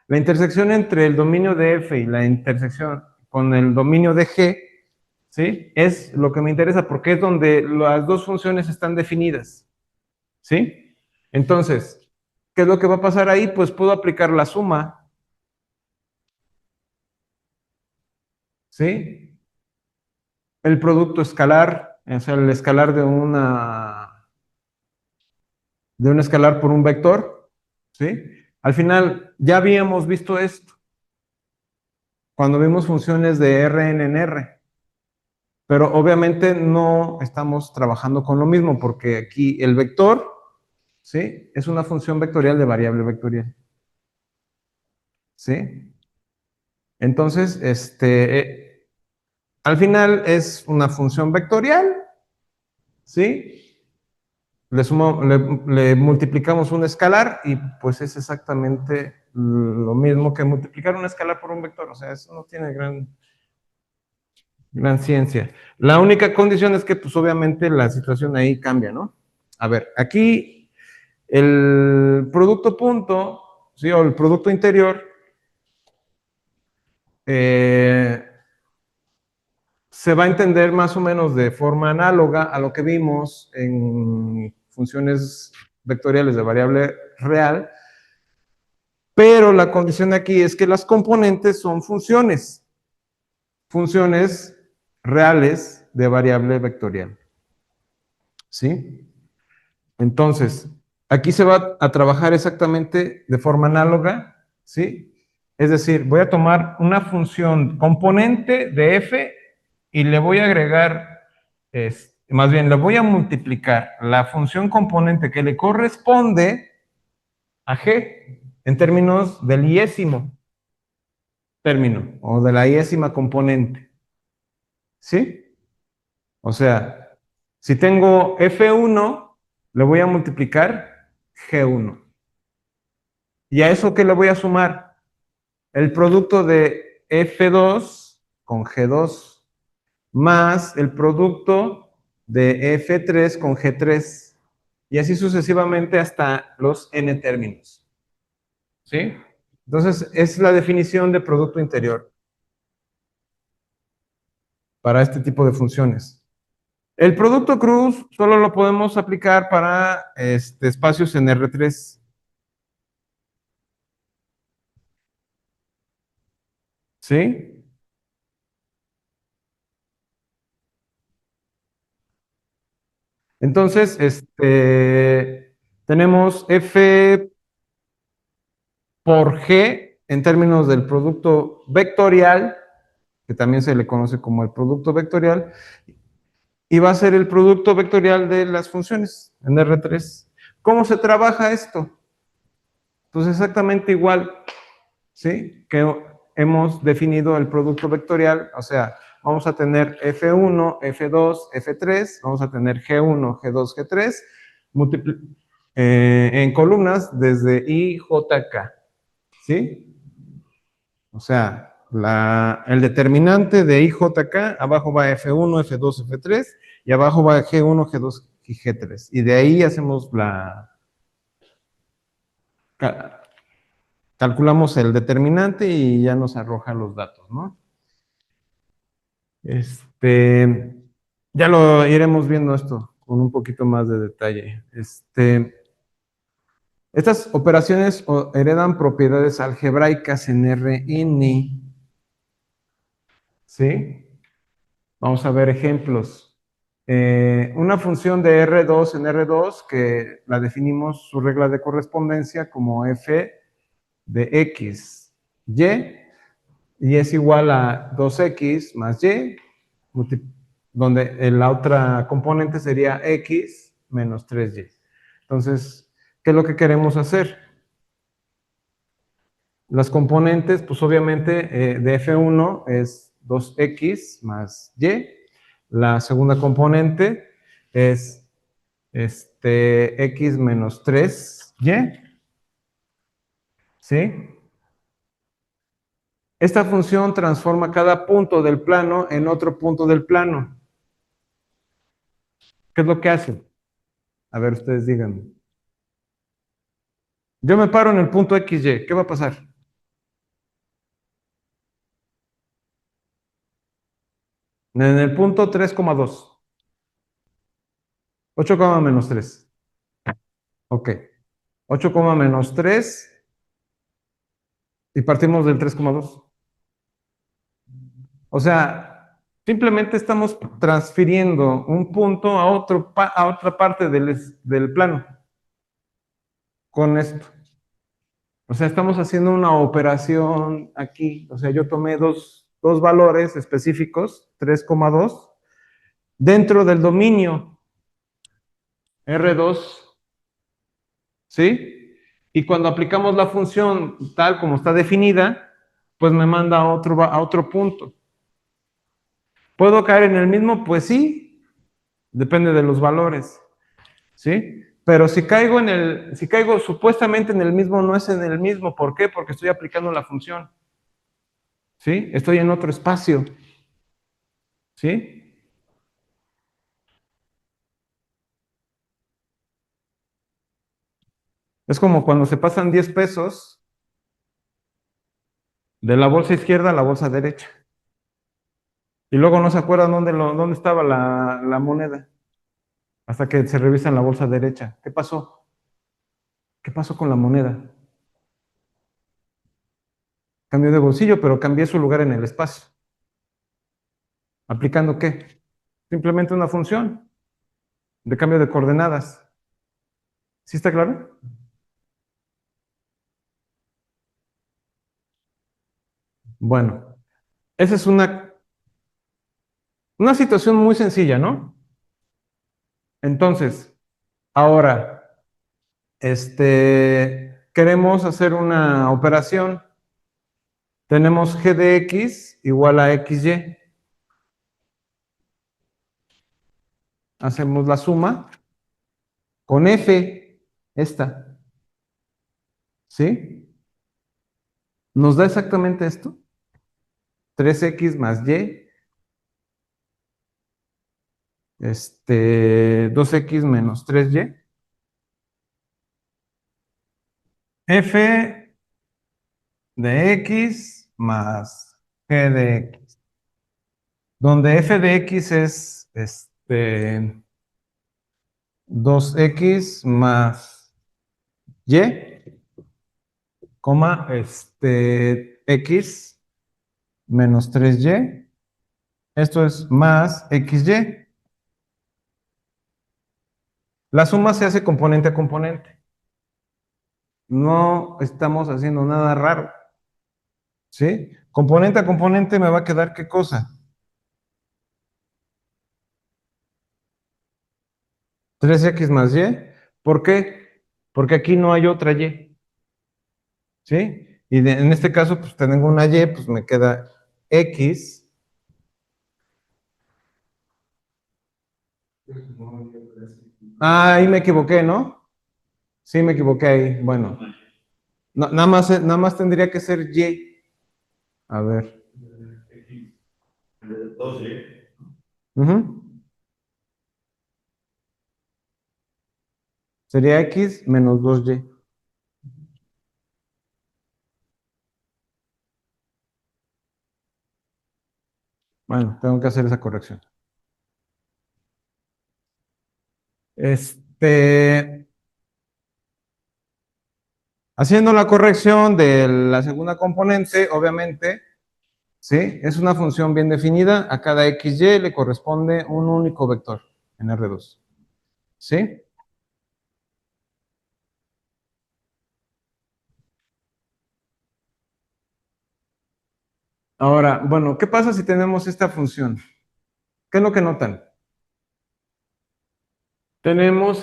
La intersección entre el dominio de F y la intersección con el dominio de G, ¿sí? Es lo que me interesa porque es donde las dos funciones están definidas, ¿sí? Entonces, ¿qué es lo que va a pasar ahí? Pues puedo aplicar la suma, ¿sí? El producto escalar, o sea, el escalar de un escalar por un vector, ¿sí? Al final, ya habíamos visto esto cuando vimos funciones de Rn en R, pero obviamente no estamos trabajando con lo mismo porque aquí el vector, ¿sí? Es una función vectorial de variable vectorial, ¿sí? Entonces, al final es una función vectorial, ¿sí? Le multiplicamos un escalar y pues es exactamente lo mismo que multiplicar un escalar por un vector. O sea, eso no tiene gran ciencia. La única condición es que pues obviamente la situación ahí cambia, ¿no? A ver, aquí el producto punto, ¿sí? O el producto interior, eh, se va a entender más o menos de forma análoga a lo que vimos en funciones vectoriales de variable real, pero la condición aquí es que las componentes son funciones reales de variable vectorial, ¿sí? Entonces, aquí se va a trabajar exactamente de forma análoga, ¿sí? Es decir, voy a tomar una función componente de f y le voy a agregar, más bien, le voy a multiplicar la función componente que le corresponde a g en términos del iésimo término o de la iésima componente, ¿sí? O sea, si tengo f1, le voy a multiplicar g1. ¿Y a eso qué le voy a sumar? El producto de F2 con G2 más el producto de F3 con G3 y así sucesivamente hasta los n términos. ¿Sí? Entonces, es la definición de producto interior para este tipo de funciones. El producto cruz solo lo podemos aplicar para espacios en R3. ¿Sí? Entonces, tenemos F por G en términos del producto vectorial, que también se le conoce como el producto vectorial, y va a ser el producto vectorial de las funciones en R3. ¿Cómo se trabaja esto? Pues exactamente igual, ¿sí? Que hemos definido el producto vectorial, o sea, vamos a tener F1, F2, F3, vamos a tener G1, G2, G3, en columnas desde I, J, K, ¿sí? O sea, el determinante de IJK, abajo va F1, F2, F3, y abajo va G1, G2 y G3. Y de ahí hacemos calculamos el determinante y ya nos arroja los datos, ¿no? Ya lo iremos viendo esto con un poquito más de detalle. Estas operaciones heredan propiedades algebraicas en Rn, ¿sí? Vamos a ver ejemplos. Una función de R2 en R2 que la definimos su regla de correspondencia como f de x, y es igual a 2x más y, donde la otra componente sería x menos 3y. Entonces, ¿qué es lo que queremos hacer? Las componentes, pues obviamente de F1 es 2x más y. La segunda componente es x menos 3y. ¿Sí? Esta función transforma cada punto del plano en otro punto del plano. ¿Qué es lo que hace? A ver, ustedes díganme. Yo me paro en el punto XY, ¿qué va a pasar? En el punto 3,2. 8, menos 3. Ok. 8, menos 3 y partimos del 3,2. O sea, simplemente estamos transfiriendo un punto a otra parte del plano con esto. O sea, estamos haciendo una operación aquí. O sea, yo tomé dos valores específicos, 3,2, dentro del dominio R2, ¿sí? Y cuando aplicamos la función tal como está definida, pues me manda a otro punto. ¿Puedo caer en el mismo? Pues sí, depende de los valores, ¿sí? Pero si caigo supuestamente en el mismo, no es en el mismo. ¿Por qué? Porque estoy aplicando la función, ¿sí? Estoy en otro espacio, ¿sí? Es como cuando se pasan 10 pesos de la bolsa izquierda a la bolsa derecha. Y luego no se acuerdan dónde estaba la moneda. Hasta que se revisa en la bolsa derecha. ¿Qué pasó? ¿Qué pasó con la moneda? Cambió de bolsillo, pero cambié su lugar en el espacio. ¿Aplicando qué? Simplemente una función de cambio de coordenadas. ¿Sí está claro? Bueno, esa es una situación muy sencilla, ¿no? Entonces, ahora, queremos hacer una operación. Tenemos g de x igual a xy. Hacemos la suma con f, esta, ¿sí? Nos da exactamente esto, 3x más y, 2x menos 3y. F de x más g de x, donde f de x es 2x más y, coma, x menos 3y. Esto es más xy. La suma se hace componente a componente. No estamos haciendo nada raro, ¿sí? Componente a componente me va a quedar ¿qué cosa? 3x más y. ¿Por qué? Porque aquí no hay otra y, ¿sí? Y en este caso, pues tengo una y, pues me queda x. Ah, ahí me equivoqué, ¿no? Sí, me equivoqué ahí. Bueno, nada más tendría que ser y. A ver. Ujú. Sería x menos 2y. Bueno, tengo que hacer esa corrección. Este, Haciendo la corrección de la segunda componente, obviamente, ¿sí? Es una función bien definida. A cada xy le corresponde un único vector en R2. ¿Sí? Ahora, bueno, ¿qué pasa si tenemos esta función? ¿Qué es lo que notan? Tenemos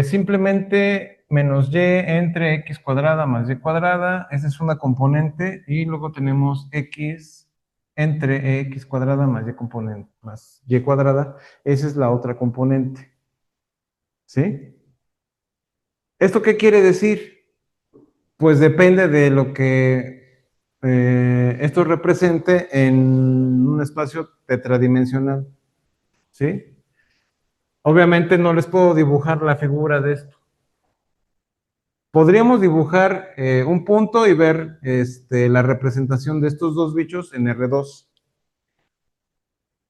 simplemente menos y entre x cuadrada más y cuadrada. Esa es una componente. Y luego tenemos x entre x cuadrada más y componente más y cuadrada. Esa es la otra componente. ¿Sí? ¿Esto qué quiere decir? Pues depende de lo que esto represente en un espacio tetradimensional, ¿sí? Obviamente no les puedo dibujar la figura de esto. Podríamos dibujar un punto y ver la representación de estos dos bichos en R2,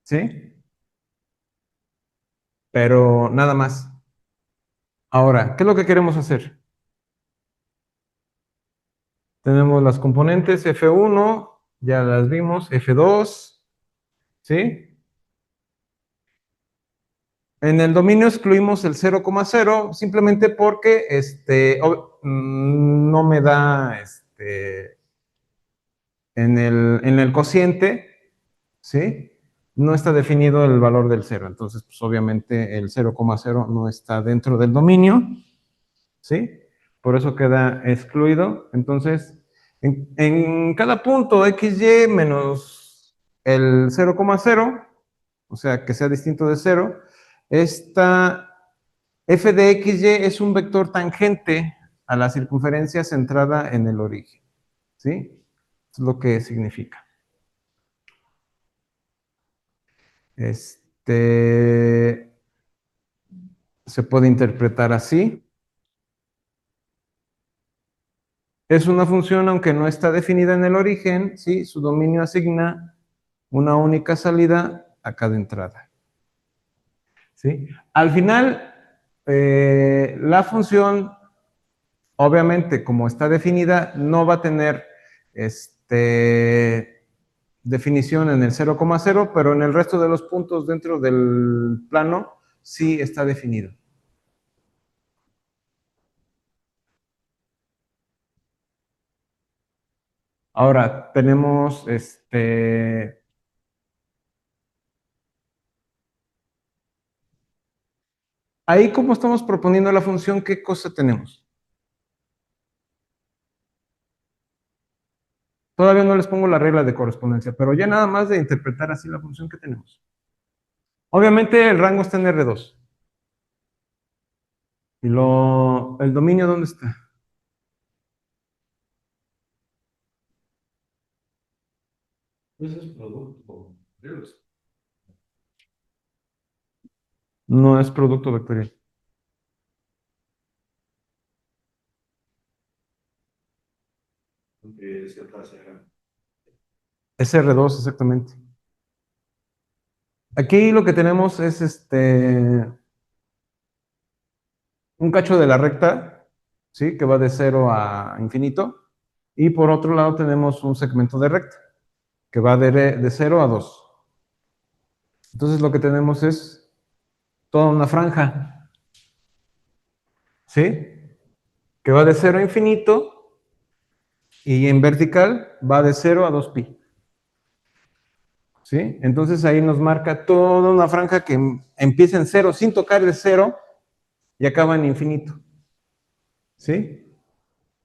¿sí? Pero nada más. Ahora, ¿qué es lo que queremos hacer? Tenemos las componentes F1, ya las vimos, F2, ¿sí? En el dominio excluimos el 0,0 simplemente porque no me da en el cociente, ¿sí? No está definido el valor del 0. Entonces, pues obviamente el 0,0 no está dentro del dominio, ¿sí? Por eso queda excluido. Entonces, en cada punto XY menos el 0,0, o sea, que sea distinto de 0, esta f de XY es un vector tangente a la circunferencia centrada en el origen, ¿sí? Es lo que significa. Se puede interpretar así. Es una función, aunque no está definida en el origen, ¿sí? Su dominio asigna una única salida a cada entrada, ¿sí? Al final, la función, obviamente, como está definida, no va a tener definición en el 0,0, pero en el resto de los puntos dentro del plano sí está definido. Ahora, tenemos ahí como estamos proponiendo la función, ¿qué cosa tenemos? Todavía no les pongo la regla de correspondencia, pero ya nada más de interpretar así la función que tenemos. Obviamente el rango está en R2. ¿Y el dominio dónde está? Ese es producto. No es producto vectorial. Es R2 exactamente. Aquí lo que tenemos es un cacho de la recta, ¿sí? Que va de 0 a infinito. Y por otro lado tenemos un segmento de recta, que va de 0 a 2. Entonces lo que tenemos es toda una franja, ¿sí? Que va de 0 a infinito y en vertical va de 0 a 2pi. ¿Sí? Entonces ahí nos marca toda una franja que empieza en 0 sin tocar el 0 y acaba en infinito. ¿Sí?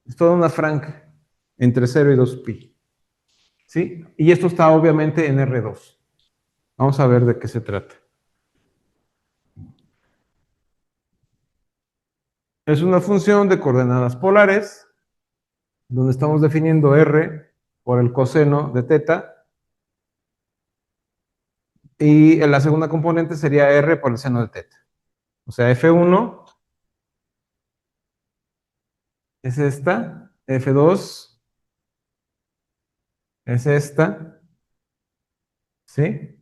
Es toda una franja entre 0 y 2pi. ¿Sí? Y esto está obviamente en R2. Vamos a ver de qué se trata. Es una función de coordenadas polares, donde estamos definiendo R por el coseno de teta, y la segunda componente sería R por el seno de teta. O sea, F1 es esta, F2 es esta, ¿sí?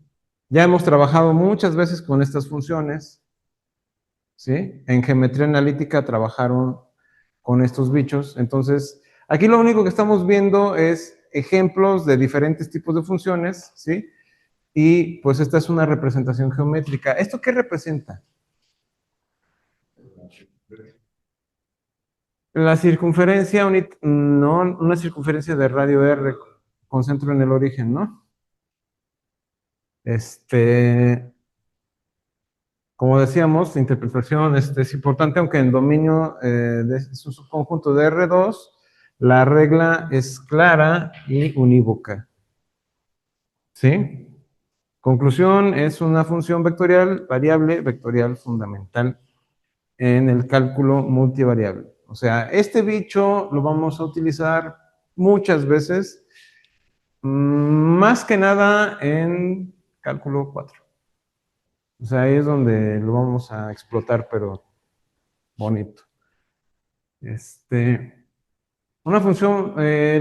Ya hemos trabajado muchas veces con estas funciones, ¿sí? En geometría analítica trabajaron con estos bichos. Entonces, aquí lo único que estamos viendo es ejemplos de diferentes tipos de funciones, ¿sí? Y pues esta es una representación geométrica. ¿Esto qué representa? La circunferencia, no, una circunferencia de radio R con centro en el origen, ¿no? Como decíamos, la interpretación es importante, aunque en dominio es un subconjunto de R2, la regla es clara y unívoca. ¿Sí? Conclusión, es una función vectorial, variable, vectorial fundamental en el cálculo multivariable. O sea, este bicho lo vamos a utilizar muchas veces Más que nada en cálculo 4. O sea, ahí es donde lo vamos a explotar, pero bonito. Una función,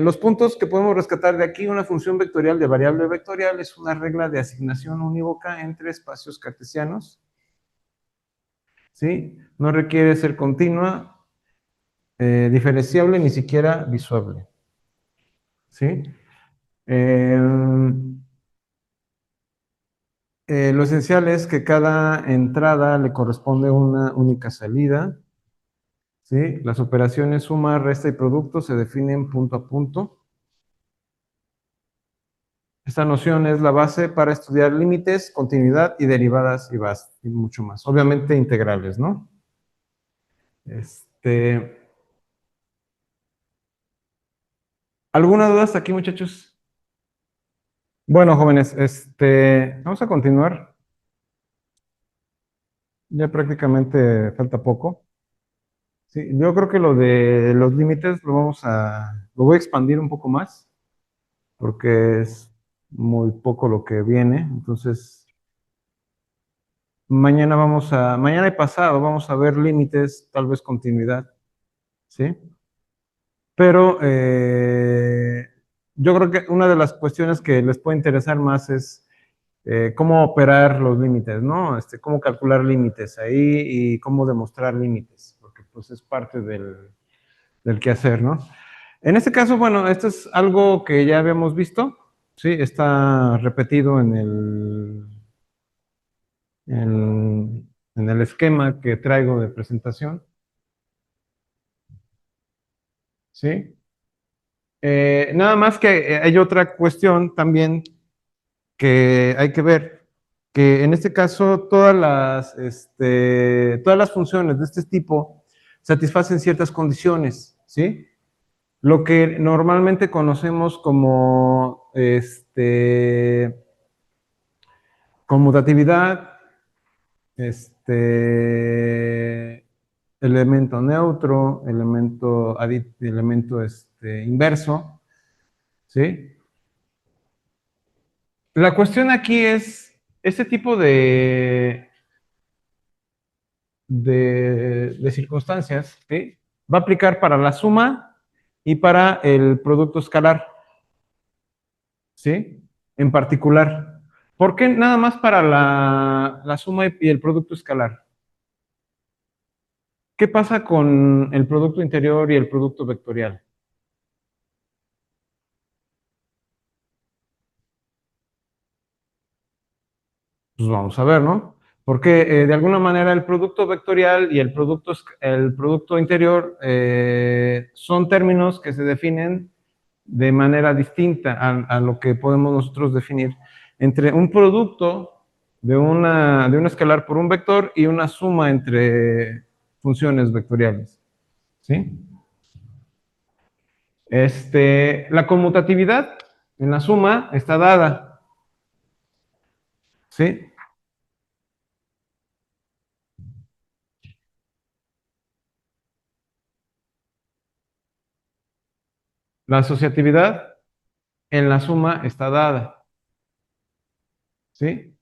los puntos que podemos rescatar de aquí, una función vectorial de variable vectorial es una regla de asignación unívoca entre espacios cartesianos, ¿sí? No requiere ser continua, diferenciable, ni siquiera visuable, ¿sí? Eh, lo esencial es que cada entrada le corresponde una única salida, ¿sí? Las operaciones suma, resta y producto se definen punto a punto. Esta noción es la base para estudiar límites, continuidad y derivadas y mucho más. Obviamente integrales, ¿no? Este, ¿Alguna duda hasta aquí, muchachos? Bueno, jóvenes, vamos a continuar. Ya prácticamente falta poco. Sí, yo creo que lo de los límites lo voy a expandir un poco más, porque es muy poco lo que viene. Entonces, mañana y pasado vamos a ver límites, tal vez continuidad, ¿sí? Pero yo creo que una de las cuestiones que les puede interesar más es cómo operar los límites, ¿no? Cómo calcular límites ahí y cómo demostrar límites, porque pues es parte del quehacer, ¿no? En este caso, bueno, esto es algo que ya habíamos visto, ¿sí? Está repetido en el esquema que traigo de presentación, ¿sí? Nada más que hay otra cuestión también que hay que ver, que en este caso todas las funciones de este tipo satisfacen ciertas condiciones, ¿sí? Lo que normalmente conocemos como conmutatividad, elemento neutro, elemento inverso, ¿sí? La cuestión aquí es, este tipo de circunstancias, ¿sí? Va a aplicar para la suma y para el producto escalar, ¿sí? En particular. ¿Por qué nada más para la suma y el producto escalar? ¿Qué pasa con el producto interior y el producto vectorial? Pues vamos a ver, ¿no? Porque de alguna manera el producto vectorial y el producto interior son términos que se definen de manera distinta a lo que podemos nosotros definir entre un producto de un escalar por un vector y una suma entre funciones vectoriales, ¿sí? La conmutatividad en la suma está dada, ¿sí? La asociatividad en la suma está dada, ¿sí?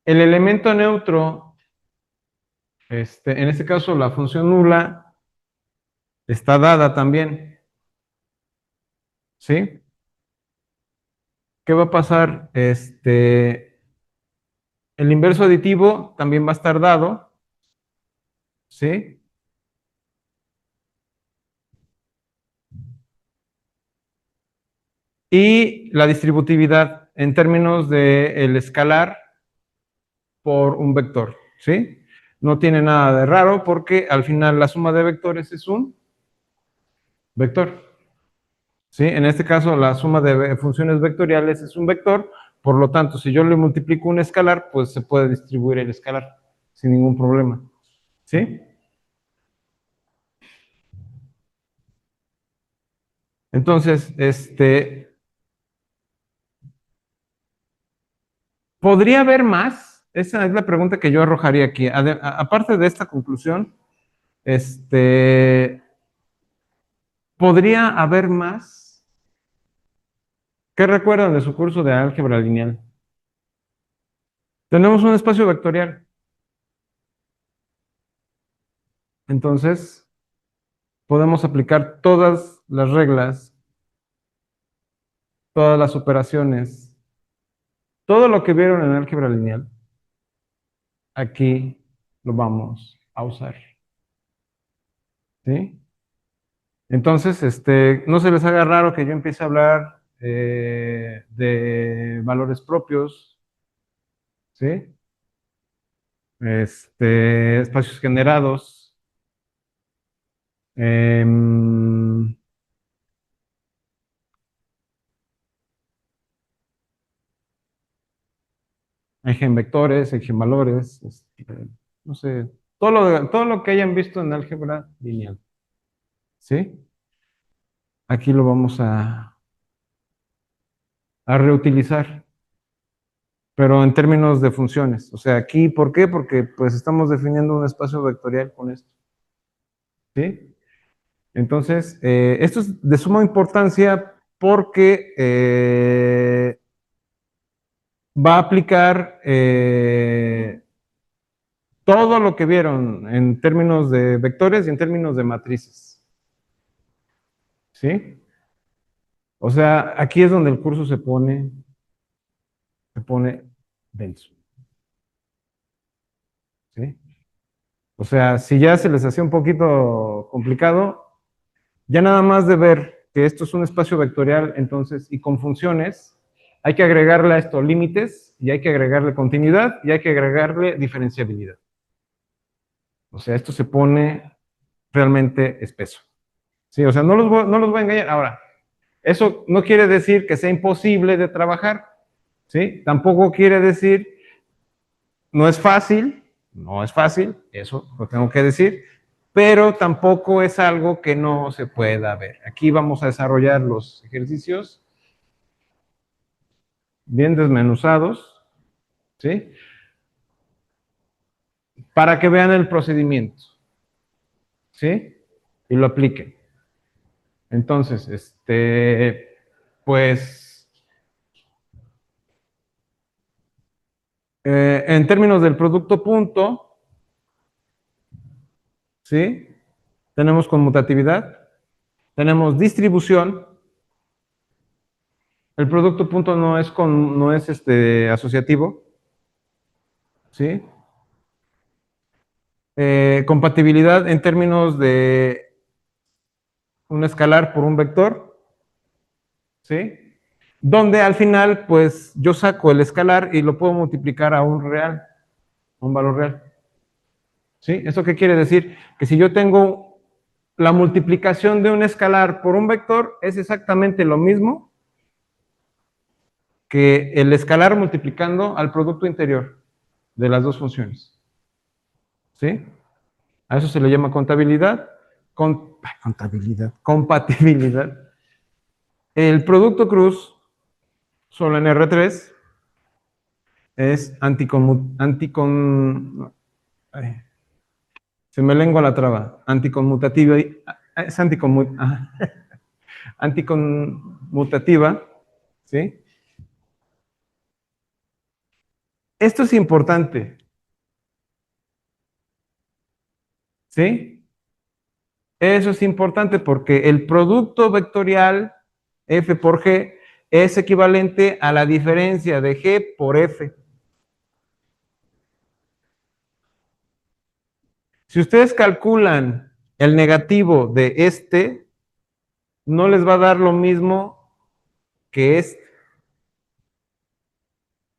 El elemento neutro, en este caso la función nula, está dada también, ¿sí? ¿Qué va a pasar? El inverso aditivo también va a estar dado, ¿sí? Y la distributividad en términos de el escalar por un vector, ¿sí? No tiene nada de raro porque al final la suma de vectores es un vector, ¿sí? En este caso la suma de funciones vectoriales es un vector, por lo tanto, si yo le multiplico un escalar, pues se puede distribuir el escalar sin ningún problema, ¿sí? Entonces, ¿podría haber más? Esa es la pregunta que yo arrojaría aquí. Aparte de esta conclusión, este, ¿podría haber más? ¿Qué recuerdan de su curso de álgebra lineal? Tenemos un espacio vectorial. Entonces, podemos aplicar todas las reglas, todas las operaciones, todo lo que vieron en álgebra lineal, aquí lo vamos a usar. ¿Sí? Entonces, no se les haga raro que yo empiece a hablar de valores propios, ¿sí? Espacios generados, em, eigenvectores, eigenvalores, no sé, todo lo que hayan visto en álgebra lineal, ¿sí? Aquí lo vamos a reutilizar, pero en términos de funciones. O sea, aquí, ¿por qué? Porque pues estamos definiendo un espacio vectorial con esto, ¿sí? Entonces, esto es de suma importancia porque va a aplicar todo lo que vieron en términos de vectores y en términos de matrices, ¿sí? O sea, aquí es donde el curso se pone denso, ¿sí? O sea, si ya se les hacía un poquito complicado, ya nada más de ver que esto es un espacio vectorial, entonces, y con funciones, hay que agregarle a esto límites, y hay que agregarle continuidad, y hay que agregarle diferenciabilidad. O sea, esto se pone realmente espeso. Sí, o sea, no los voy a engañar. Ahora, eso no quiere decir que sea imposible de trabajar, ¿sí? Tampoco quiere decir, no es fácil, eso lo tengo que decir, pero tampoco es algo que no se pueda ver. Aquí vamos a desarrollar los ejercicios bien desmenuzados, ¿sí? Para que vean el procedimiento, ¿sí? Y lo apliquen. Entonces, pues, en términos del producto punto, ¿sí? Tenemos conmutatividad, tenemos distribución. El producto punto no es asociativo, ¿sí? Compatibilidad en términos de un escalar por un vector, ¿sí? Donde al final, pues yo saco el escalar y lo puedo multiplicar a un real, un valor real, ¿sí? ¿Eso qué quiere decir? Que si yo tengo la multiplicación de un escalar por un vector, es exactamente lo mismo que el escalar multiplicando al producto interior de las dos funciones, ¿sí? A eso se le llama contabilidad, contabilidad, compatibilidad. El producto cruz, solo en R3, es ay, se me lengua la traba, anticonmutativa, es anticonmutativa, ¿sí? Esto es importante, ¿sí? Eso es importante porque el producto vectorial F por G es equivalente a la diferencia de G por F. Si ustedes calculan el negativo de no les va a dar lo mismo que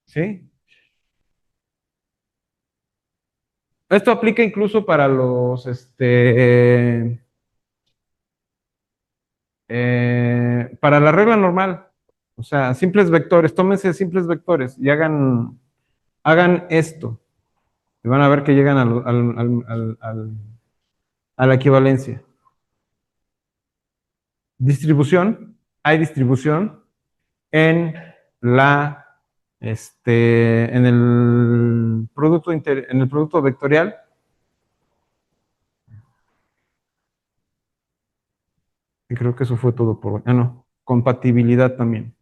¿sí? Esto aplica incluso para para la regla normal. O sea, simples vectores, tómense simples vectores y hagan esto. Y van a ver que llegan a la equivalencia. Distribución, hay distribución en en el en el producto vectorial. Y creo que eso fue todo por hoy. Ah, no, compatibilidad también.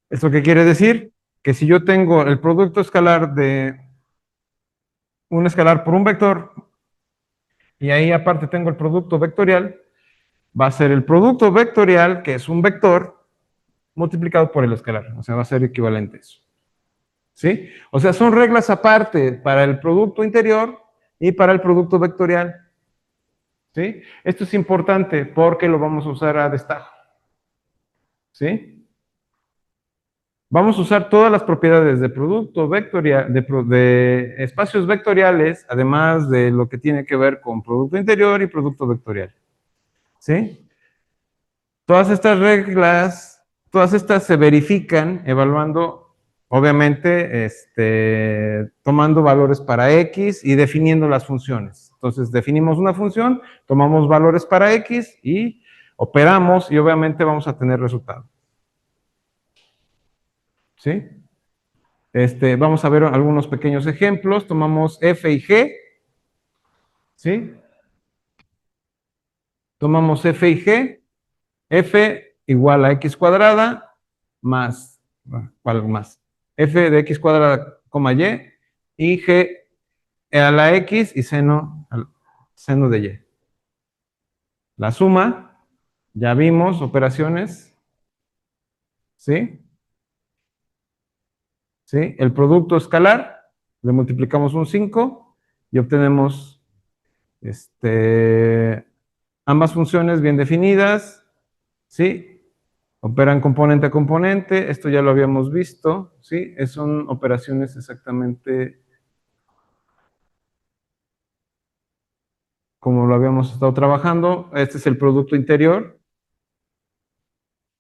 ¿Esto qué quiere decir? Que si yo tengo el producto escalar de un escalar por un vector y ahí aparte tengo el producto vectorial, va a ser el producto vectorial, que es un vector, multiplicado por el escalar. O sea, va a ser equivalente a eso. ¿Sí? O sea, son reglas aparte para el producto interior y para el producto vectorial. ¿Sí? Esto es importante porque lo vamos a usar a destajo. ¿Sí? Vamos a usar todas las propiedades de producto vectorial, de espacios vectoriales, además de lo que tiene que ver con producto interior y producto vectorial. ¿Sí? Todas estas reglas, todas estas se verifican evaluando, obviamente, tomando valores para X y definiendo las funciones. Entonces, definimos una función, tomamos valores para X y operamos y obviamente vamos a tener resultado. ¿Sí? Vamos a ver algunos pequeños ejemplos. Tomamos F y G. ¿Sí? Tomamos F y G. F igual a X cuadrada más, ¿cuál más? F de X cuadrada, coma y G a la X y seno de Y. La suma, ya vimos, operaciones, ¿sí? ¿Sí? El producto escalar, le multiplicamos un 5 y obtenemos ambas funciones bien definidas, ¿sí? Operan componente a componente, esto ya lo habíamos visto, ¿sí? Son operaciones exactamente como lo habíamos estado trabajando. Este es el producto interior,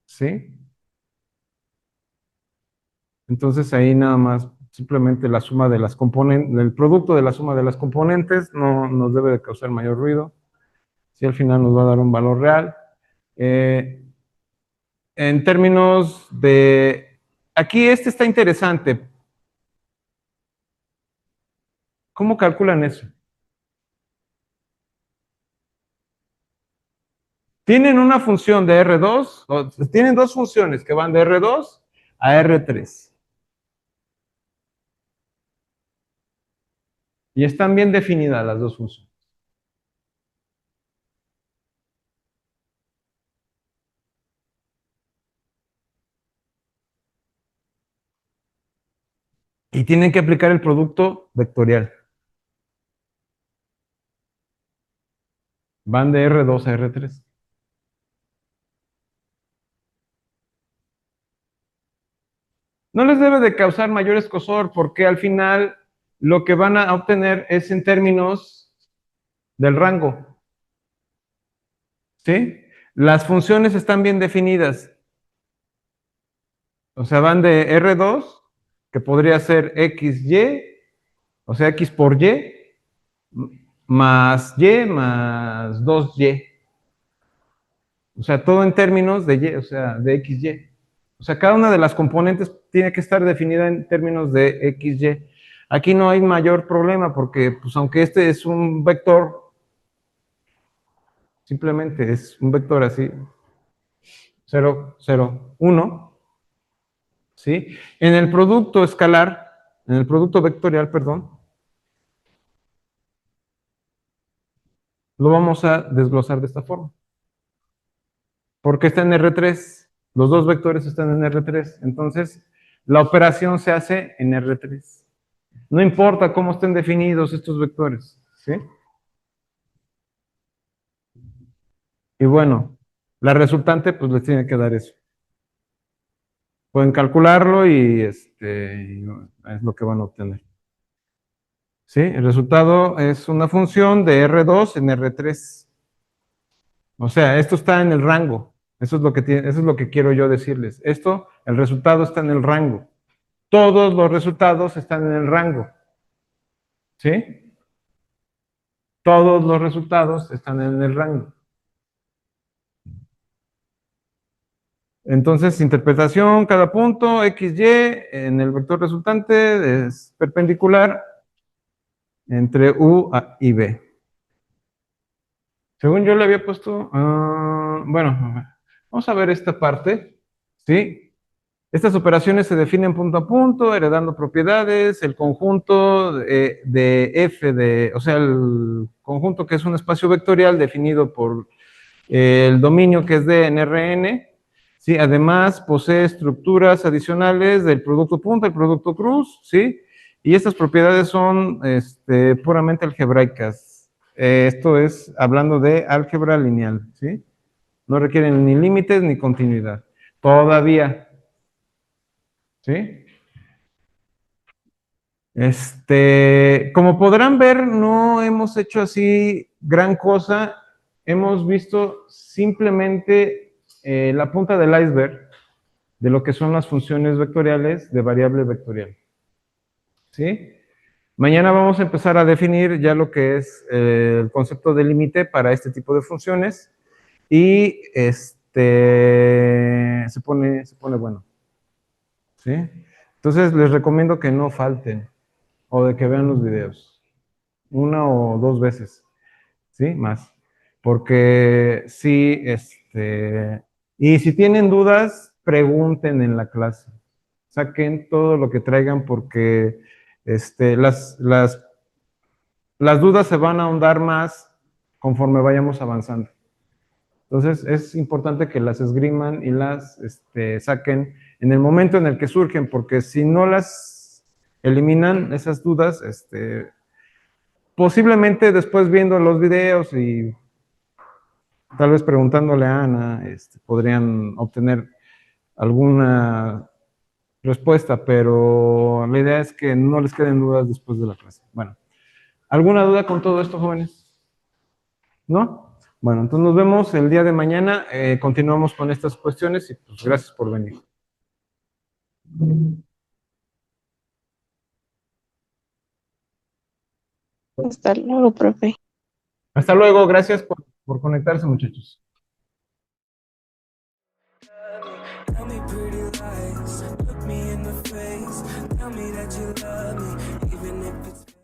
¿sí? Entonces ahí nada más, simplemente la suma de las componentes, el producto de la suma de las componentes no nos debe de causar mayor ruido, si al final nos va a dar un valor real. Eh, en términos de, aquí está interesante. ¿Cómo calculan eso? Tienen una función de R2, tienen dos funciones que van de R2 a R3. Y están bien definidas las dos funciones. Y tienen que aplicar el producto vectorial. Van de R2 a R3. No les debe de causar mayor escozor porque al final lo que van a obtener es en términos del rango. ¿Sí? Las funciones están bien definidas. O sea, van de R2, que podría ser XY, o sea, X por Y, más Y más 2Y. O sea, todo en términos de Y, o sea, de XY. O sea, cada una de las componentes tiene que estar definida en términos de XY. Aquí no hay mayor problema porque, pues, aunque este es un vector, simplemente es un vector así, 0, 0, 1, ¿sí? En el producto escalar, en el producto vectorial, perdón, lo vamos a desglosar de esta forma. Porque está en R3. Los dos vectores están en R3. Entonces, la operación se hace en R3. No importa cómo estén definidos estos vectores. ¿Sí? Y bueno, la resultante pues les tiene que dar eso. Pueden calcularlo y es lo que van a obtener. ¿Sí? El resultado es una función de R2 en R3. O sea, esto está en el rango. Eso es lo que quiero yo decirles. El resultado está en el rango. Todos los resultados están en el rango. ¿Sí? Todos los resultados están en el rango. Entonces, interpretación, cada punto, x, y, en el vector resultante es perpendicular entre u y b. Según yo le había puesto, bueno, vamos a ver esta parte, ¿sí? Estas operaciones se definen punto a punto, heredando propiedades, el conjunto de F, o sea, el conjunto que es un espacio vectorial definido por el dominio que es de en Rn, ¿sí? Además, posee estructuras adicionales del producto punta, el producto cruz, ¿sí? Y estas propiedades son puramente algebraicas. Esto es hablando de álgebra lineal, ¿sí? No requieren ni límites ni continuidad. Todavía, ¿sí? Como podrán ver, no hemos hecho así gran cosa. Hemos visto simplemente la punta del iceberg de lo que son las funciones vectoriales de variable vectorial. ¿Sí? Mañana vamos a empezar a definir ya lo que es el concepto de límite para este tipo de funciones y se pone bueno. ¿Sí? Entonces les recomiendo que no falten o de que vean los videos una o dos veces, ¿sí? Más. Porque sí, y si tienen dudas, pregunten en la clase. Saquen todo lo que traigan porque las dudas se van a ahondar más conforme vayamos avanzando. Entonces, es importante que las esgriman y las saquen en el momento en el que surgen, porque si no las eliminan, esas dudas, posiblemente después viendo los videos y tal vez preguntándole a Ana, podrían obtener alguna respuesta, pero la idea es que no les queden dudas después de la clase. Bueno, ¿alguna duda con todo esto, jóvenes? ¿No? Bueno, entonces nos vemos el día de mañana. Continuamos con estas cuestiones y pues gracias por venir. Hasta luego, profe. Hasta luego, gracias por conectarse, muchachos. Tell me pretty lies, look me in the face, tell me that you love me, even if it's